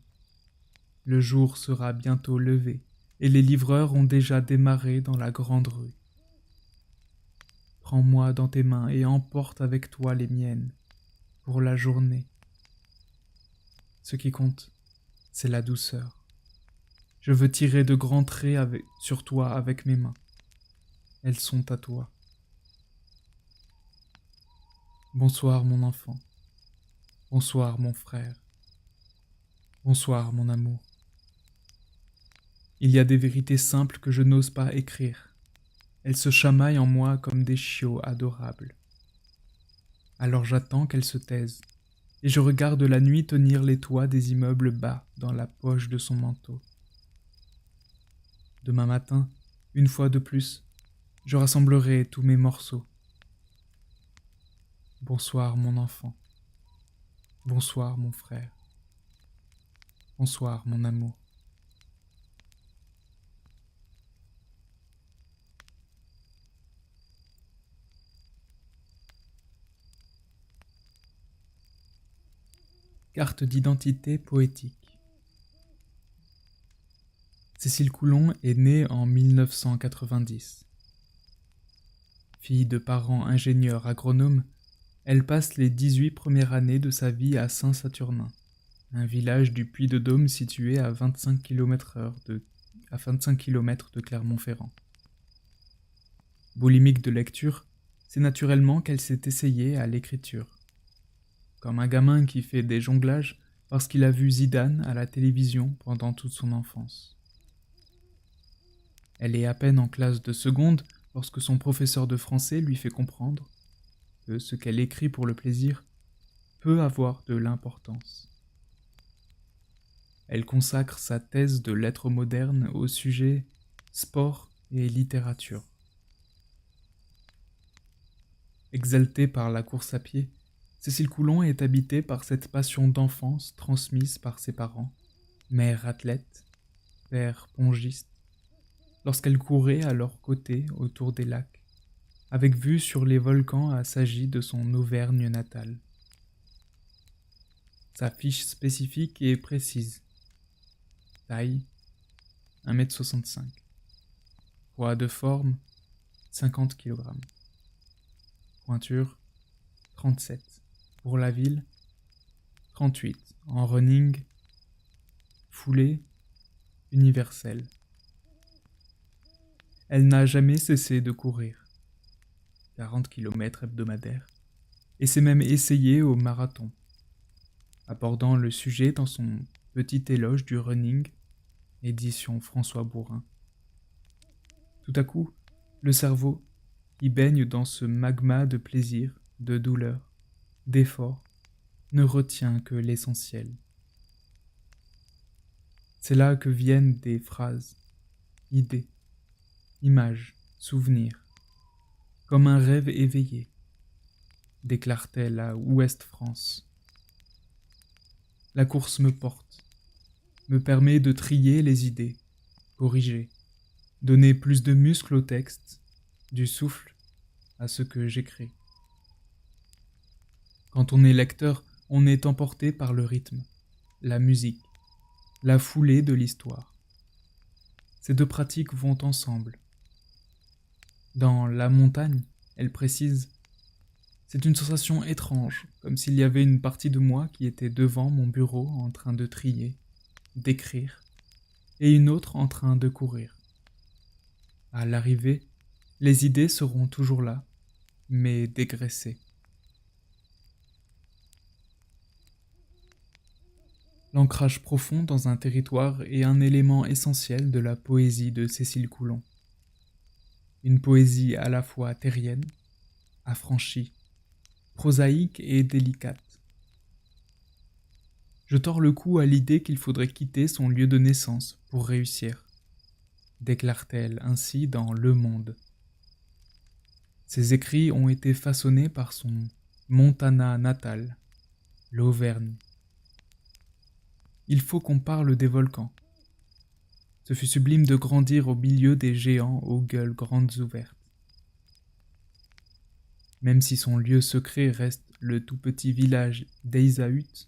Le jour sera bientôt levé, et les livreurs ont déjà démarré dans la grande rue. Prends-moi dans tes mains et emporte avec toi les miennes, pour la journée. Ce qui compte, c'est la douceur. Je veux tirer de grands traits sur toi avec mes mains. Elles sont à toi. Bonsoir mon enfant. Bonsoir mon frère. Bonsoir mon amour. Il y a des vérités simples que je n'ose pas écrire. Elles se chamaillent en moi comme des chiots adorables. Alors j'attends qu'elles se taisent, et je regarde la nuit tenir les toits des immeubles bas dans la poche de son manteau. Demain matin, une fois de plus, je rassemblerai tous mes morceaux. Bonsoir mon enfant. Bonsoir mon frère. Bonsoir mon amour. Carte d'identité poétique. Cécile Coulon est née en 1990. Fille de parents ingénieurs agronomes, elle passe les 18 premières années de sa vie à Saint-Saturnin, un village du Puy-de-Dôme situé à 25 km de Clermont-Ferrand. Boulimique de lecture, c'est naturellement qu'elle s'est essayée à l'écriture. Comme un gamin qui fait des jonglages parce qu'il a vu Zidane à la télévision pendant toute son enfance. Elle est à peine en classe de seconde lorsque son professeur de français lui fait comprendre que ce qu'elle écrit pour le plaisir peut avoir de l'importance. Elle consacre sa thèse de lettres modernes au sujet sport et littérature. Exaltée par la course à pied, Cécile Coulon est habitée par cette passion d'enfance transmise par ses parents, mère athlète, père pongiste, lorsqu'elle courait à leur côté autour des lacs, avec vue sur les volcans à s'agit de son Auvergne natale. Sa fiche spécifique est précise. Taille, 1,65 m. Poids de forme, 50 kg. Pointure, 37. Pour la ville, 38. En running, foulée, universelle. Elle n'a jamais cessé de courir. 40 km hebdomadaires. Et s'est même essayée au marathon, abordant le sujet dans son petit éloge du running, édition François Bourrin. Tout à coup, le cerveau, qui baigne dans ce magma de plaisir, de douleur, d'effort, ne retient que l'essentiel. C'est là que viennent des phrases, idées, images, souvenirs, comme un rêve éveillé, déclare-t-elle à Ouest France. La course me porte, me permet de trier les idées, corriger, donner plus de muscle au texte, du souffle à ce que j'écris. Quand on est lecteur, on est emporté par le rythme, la musique, la foulée de l'histoire. Ces deux pratiques vont ensemble. Dans La montagne, elle précise « C'est une sensation étrange, comme s'il y avait une partie de moi qui était devant mon bureau en train de trier, d'écrire, et une autre en train de courir. À l'arrivée, les idées seront toujours là, mais dégraissées. » L'ancrage profond dans un territoire est un élément essentiel de la poésie de Cécile Coulon. Une poésie à la fois terrienne, affranchie, prosaïque et délicate. Je tords le cou à l'idée qu'il faudrait quitter son lieu de naissance pour réussir, déclare-t-elle ainsi dans Le Monde. Ses écrits ont été façonnés par son Montana natal, l'Auvergne. Il faut qu'on parle des volcans, Ce fut sublime de grandir au milieu des géants aux gueules grandes ouvertes. Même si son lieu secret reste le tout petit village d'Eyzaüt,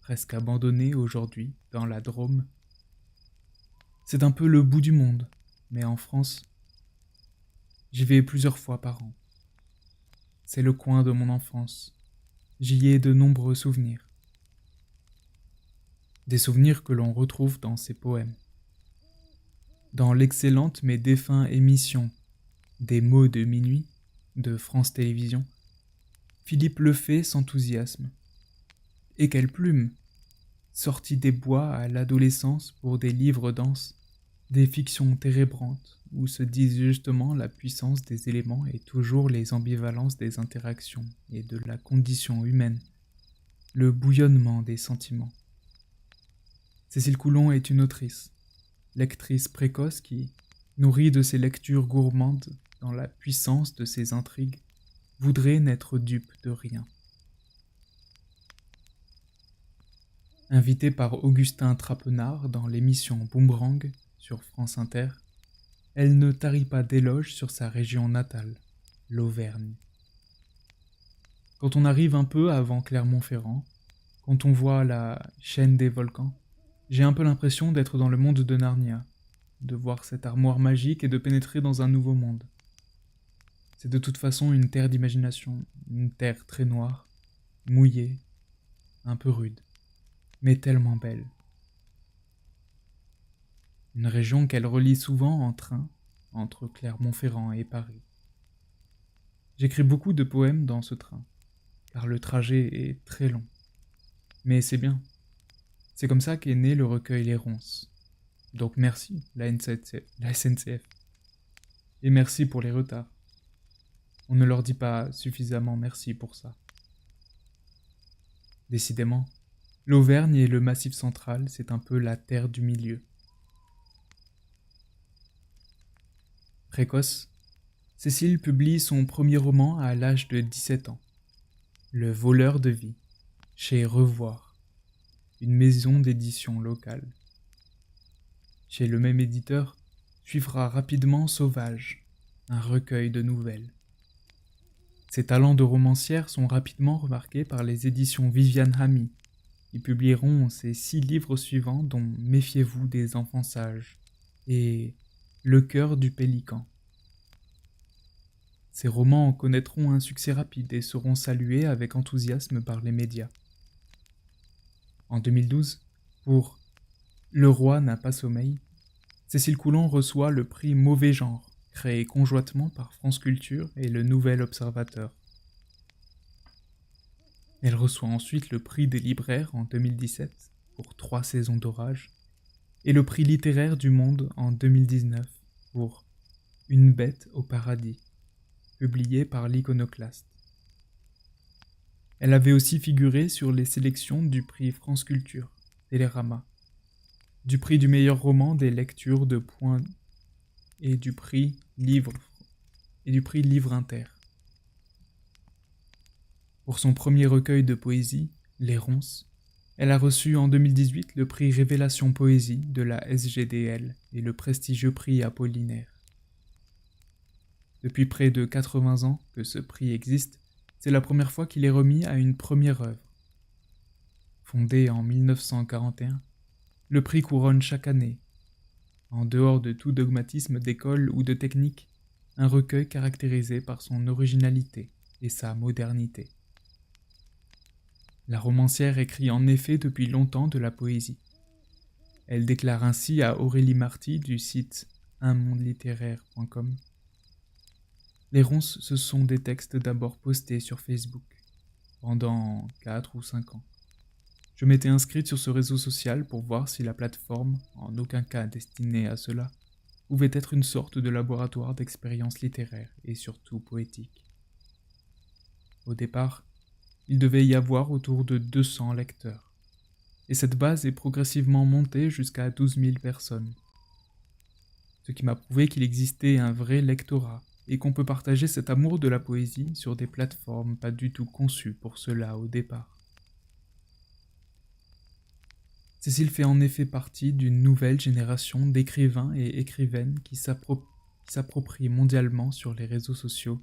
presque abandonné aujourd'hui dans la Drôme, c'est un peu le bout du monde, mais en France, j'y vais plusieurs fois par an. C'est le coin de mon enfance. J'y ai de nombreux souvenirs. Des souvenirs que l'on retrouve dans ses poèmes. Dans l'excellente mais défunt émission Des mots de minuit de France Télévisions, Philippe Lefay s'enthousiasme. Et quelle plume! Sorti des bois à l'adolescence pour des livres denses, des fictions térébrantes, où se disent justement la puissance des éléments et toujours les ambivalences des interactions et de la condition humaine, le bouillonnement des sentiments. Cécile Coulon est une autrice, lectrice précoce qui, nourrie de ses lectures gourmandes dans la puissance de ses intrigues, voudrait n'être dupe de rien. Invitée par Augustin Trapenard dans l'émission Boomerang sur France Inter, elle ne tarit pas d'éloges sur sa région natale, l'Auvergne. Quand on arrive un peu avant Clermont-Ferrand, quand on voit la chaîne des volcans, j'ai un peu l'impression d'être dans le monde de Narnia, de voir cette armoire magique et de pénétrer dans un nouveau monde. C'est de toute façon une terre d'imagination, une terre très noire, mouillée, un peu rude, mais tellement belle. Une région qu'elle relie souvent en train, entre Clermont-Ferrand et Paris. J'écris beaucoup de poèmes dans ce train, car le trajet est très long. Mais c'est bien. C'est comme ça qu'est né le recueil Les Ronces. Donc merci, la SNCF. Et merci pour les retards. On ne leur dit pas suffisamment merci pour ça. Décidément, l'Auvergne et le Massif central, c'est un peu la terre du milieu. Précoce, Cécile publie son premier roman à l'âge de 17 ans, Le voleur de vie, chez Revoir, une maison d'édition locale. Chez le même éditeur, suivra rapidement Sauvage, un recueil de nouvelles. Ses talents de romancière sont rapidement remarqués par les éditions Viviane Hamy, qui publieront ses 6 livres suivants dont Méfiez-vous des enfants sages et Le cœur du pélican. Ces romans connaîtront un succès rapide et seront salués avec enthousiasme par les médias. En 2012, pour Le roi n'a pas sommeil, Cécile Coulon reçoit le prix Mauvais genre, créé conjointement par France Culture et le Nouvel Observateur. Elle reçoit ensuite le prix des libraires en 2017 pour 3 saisons d'orage et le prix littéraire du Monde en 2019 pour Une bête au paradis, publié par l'Iconoclaste. Elle avait aussi figuré sur les sélections du prix France Culture, Télérama, du prix du meilleur roman des lectures de Point et du prix Livre Inter. Pour son premier recueil de poésie, Les Ronces, elle a reçu en 2018 le prix Révélation Poésie de la SGDL et le prestigieux prix Apollinaire. Depuis près de 80 ans que ce prix existe, c'est la première fois qu'il est remis à une première œuvre. Fondé en 1941, le prix couronne chaque année, en dehors de tout dogmatisme d'école ou de technique, un recueil caractérisé par son originalité et sa modernité. La romancière écrit en effet depuis longtemps de la poésie. Elle déclare ainsi à Aurélie Marty du site unmondelittéraire.com: Les ronces, ce sont des textes d'abord postés sur Facebook, pendant 4 ou 5 ans. Je m'étais inscrite sur ce réseau social pour voir si la plateforme, en aucun cas destinée à cela, pouvait être une sorte de laboratoire d'expériences littéraires et surtout poétiques. Au départ, il devait y avoir autour de 200 lecteurs, et cette base est progressivement montée jusqu'à 12 000 personnes. Ce qui m'a prouvé qu'il existait un vrai lectorat, et qu'on peut partager cet amour de la poésie sur des plateformes pas du tout conçues pour cela au départ. Cécile fait en effet partie d'une nouvelle génération d'écrivains et écrivaines qui s'approprient mondialement les réseaux sociaux,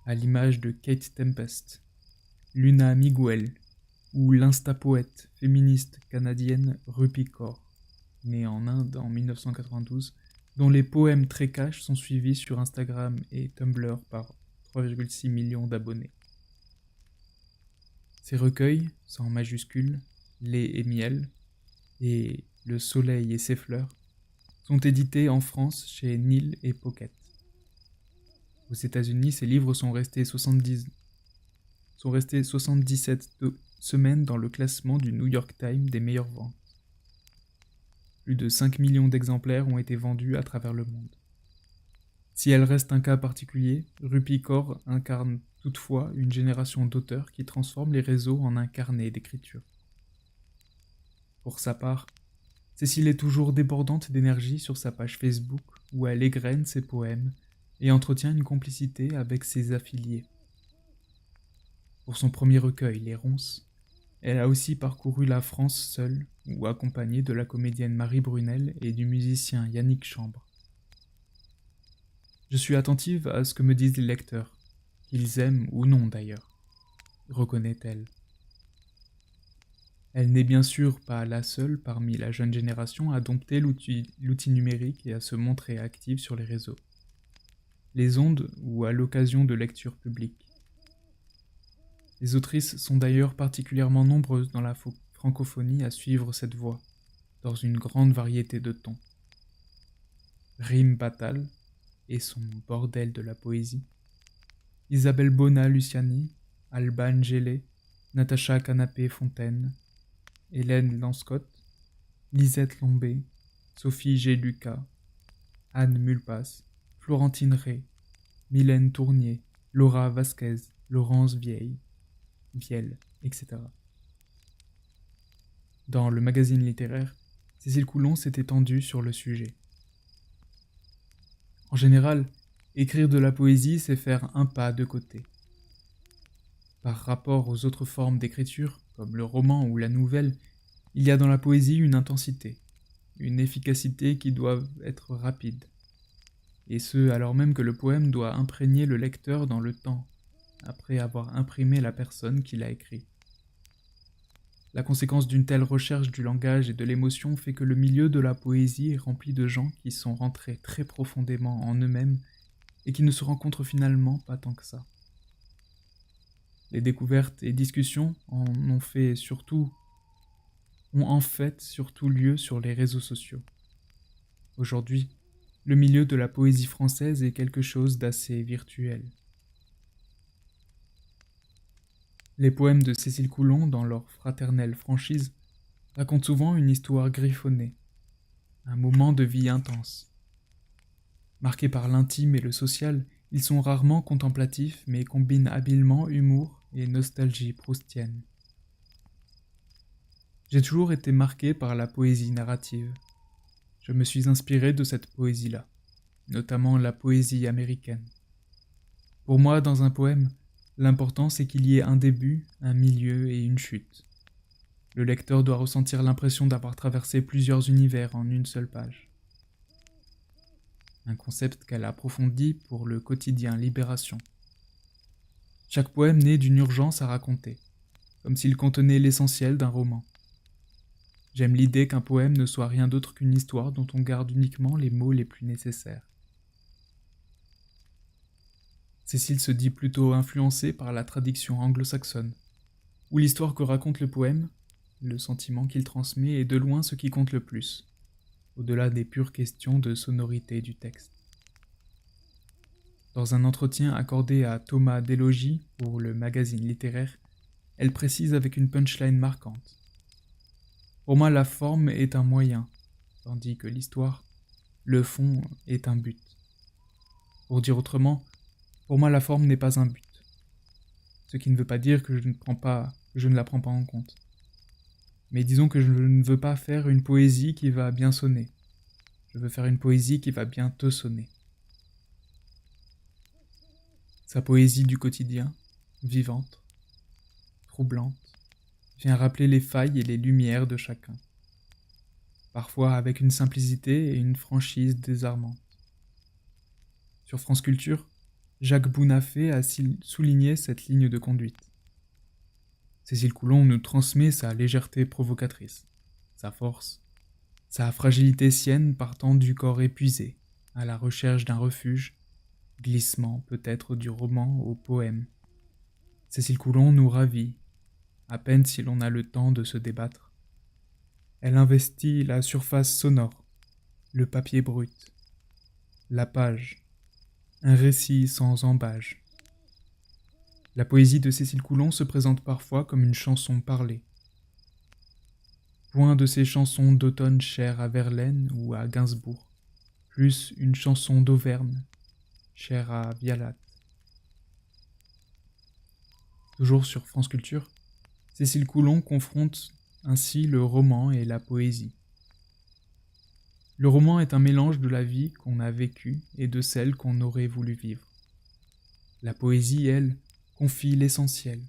à l'image de Kate Tempest, Luna Miguel ou l'insta-poète féministe canadienne Rupi Kaur, née en Inde en 1992, dont les poèmes très cash sont suivis sur Instagram et Tumblr par 3,6 millions d'abonnés. Ces recueils, sans majuscules, Lait et miel, et Le soleil et ses fleurs, sont édités en France chez Nil et Pocket. Aux États-Unis, ces livres sont restés 77 semaines dans le classement du New York Times des meilleures ventes. Plus de 5 millions d'exemplaires ont été vendus à travers le monde. Si elle reste un cas particulier, Rupi Kaur incarne toutefois une génération d'auteurs qui transforment les réseaux en un carnet d'écriture. Pour sa part, Cécile est toujours débordante d'énergie sur sa page Facebook où elle égrène ses poèmes et entretient une complicité avec ses affiliés. Pour son premier recueil, Les Ronces, elle a aussi parcouru la France seule ou accompagnée de la comédienne Marie Brunel et du musicien Yannick Chambre. Je suis attentive à ce que me disent les lecteurs, qu'ils aiment ou non d'ailleurs, reconnaît-elle. Elle n'est bien sûr pas la seule parmi la jeune génération à dompter l'outil numérique et à se montrer active sur les réseaux, les ondes ou à l'occasion de lectures publiques. Les autrices sont d'ailleurs particulièrement nombreuses dans la francophonie à suivre cette voie, dans une grande variété de tons. Rime Batal et son bordel de la poésie, Isabelle Bona-Luciani, Alban Gélé, Natacha Canapé-Fontaine, Hélène Lanscott, Lisette Lombé, Sophie G. Lucas, Anne Mulpas, Florentine Ray, Mylène Tournier, Laura Vasquez, Laurence Vielle, etc. Dans le magazine littéraire, Cécile Coulon s'est étendue sur le sujet. En général, écrire de la poésie, c'est faire un pas de côté. Par rapport aux autres formes d'écriture, comme le roman ou la nouvelle, il y a dans la poésie une intensité, une efficacité qui doivent être rapides. Et ce, alors même que le poème doit imprégner le lecteur dans le temps, après avoir imprimé la personne qui l'a écrit. La conséquence d'une telle recherche du langage et de l'émotion fait que le milieu de la poésie est rempli de gens qui sont rentrés très profondément en eux-mêmes et qui ne se rencontrent finalement pas tant que ça. Les découvertes et discussions ont en fait surtout lieu sur les réseaux sociaux. Aujourd'hui, le milieu de la poésie française est quelque chose d'assez virtuel. Les poèmes de Cécile Coulon, dans leur fraternelle franchise, racontent souvent une histoire griffonnée, un moment de vie intense. Marqués par l'intime et le social, ils sont rarement contemplatifs mais combinent habilement humour et nostalgie proustienne. J'ai toujours été marqué par la poésie narrative. Je me suis inspiré de cette poésie-là, notamment la poésie américaine. Pour moi, dans un poème, l'important c'est qu'il y ait un début, un milieu et une chute. Le lecteur doit ressentir l'impression d'avoir traversé plusieurs univers en une seule page. Un concept qu'elle approfondit pour le quotidien Libération. Chaque poème naît d'une urgence à raconter, comme s'il contenait l'essentiel d'un roman. J'aime l'idée qu'un poème ne soit rien d'autre qu'une histoire dont on garde uniquement les mots les plus nécessaires. Cécile se dit plutôt influencée par la tradition anglo-saxonne, où l'histoire que raconte le poème, le sentiment qu'il transmet est de loin ce qui compte le plus, au-delà des pures questions de sonorité du texte. Dans un entretien accordé à Thomas Delogy pour le magazine littéraire, elle précise avec une punchline marquante. Pour moi, la forme est un moyen, tandis que l'histoire, le fond, est un but. Pour dire autrement, pour moi, la forme n'est pas un but. Ce qui ne veut pas dire que je ne la prends pas en compte. Mais disons que je ne veux pas faire une poésie qui va bien sonner. Je veux faire une poésie qui va bien te sonner. Sa poésie du quotidien, vivante, troublante, vient rappeler les failles et les lumières de chacun, parfois avec une simplicité et une franchise désarmantes. Sur France Culture, Jacques Bounafé a souligné cette ligne de conduite. Cécile Coulon nous transmet sa légèreté provocatrice, sa force, sa fragilité sienne partant du corps épuisé, à la recherche d'un refuge, glissement peut-être du roman au poème. Cécile Coulon nous ravit, à peine si l'on a le temps de se débattre. Elle investit la surface sonore, le papier brut, la page, un récit sans embâge. La poésie de Cécile Coulon se présente parfois comme une chanson parlée. Point de ces chansons d'automne chères à Verlaine ou à Gainsbourg, plus une chanson d'Auvergne, chère à Vialat. Toujours sur France Culture, Cécile Coulon confronte ainsi le roman et la poésie. Le roman est un mélange de la vie qu'on a vécue et de celle qu'on aurait voulu vivre. La poésie, elle, confie l'essentiel.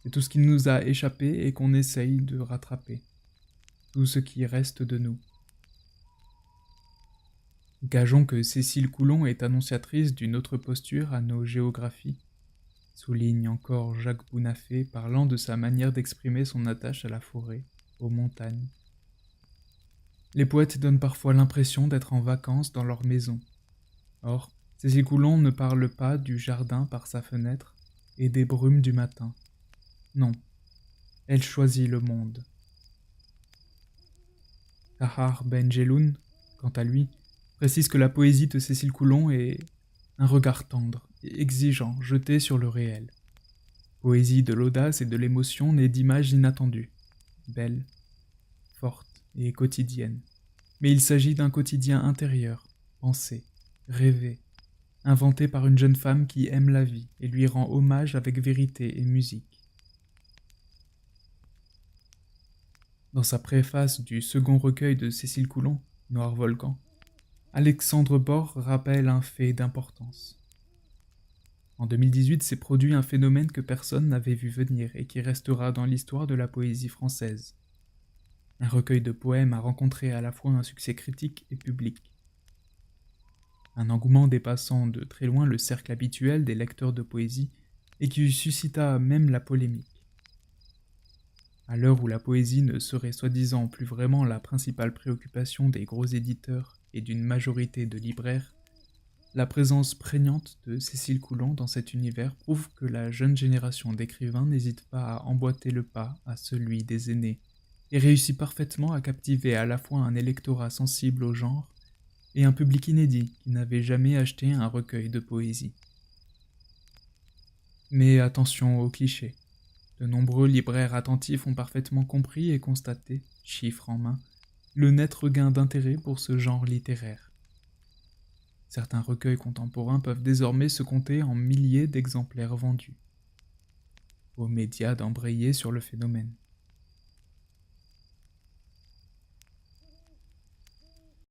C'est tout ce qui nous a échappé et qu'on essaye de rattraper. Tout ce qui reste de nous. Gageons que Cécile Coulon est annonciatrice d'une autre posture à nos géographies, souligne encore Jacques Bounafé, parlant de sa manière d'exprimer son attache à la forêt, aux montagnes. Les poètes donnent parfois l'impression d'être en vacances dans leur maison. Or, Cécile Coulon ne parle pas du jardin par sa fenêtre et des brumes du matin. Non, elle choisit le monde. Tahar Ben Jelloun, quant à lui, précise que la poésie de Cécile Coulon est un regard tendre et exigeant jeté sur le réel. Poésie de l'audace et de l'émotion née d'images inattendues, belles, fortes et quotidiennes. Mais il s'agit d'un quotidien intérieur, pensé, rêvé, inventé par une jeune femme qui aime la vie et lui rend hommage avec vérité et musique. Dans sa préface du second recueil de Cécile Coulon, Noir Volcan, Alexandre Bord rappelle un fait d'importance. En 2018 s'est produit un phénomène que personne n'avait vu venir et qui restera dans l'histoire de la poésie française. Un recueil de poèmes a rencontré à la fois un succès critique et public. Un engouement dépassant de très loin le cercle habituel des lecteurs de poésie et qui suscita même la polémique. À l'heure où la poésie ne serait soi-disant plus vraiment la principale préoccupation des gros éditeurs et d'une majorité de libraires, la présence prégnante de Cécile Coulon dans cet univers prouve que la jeune génération d'écrivains n'hésite pas à emboîter le pas à celui des aînés et réussit parfaitement à captiver à la fois un électorat sensible au genre et un public inédit qui n'avait jamais acheté un recueil de poésie. Mais attention aux clichés. De nombreux libraires attentifs ont parfaitement compris et constaté, chiffres en main, le net regain d'intérêt pour ce genre littéraire. Certains recueils contemporains peuvent désormais se compter en milliers d'exemplaires vendus. Aux médias d'embrayer sur le phénomène.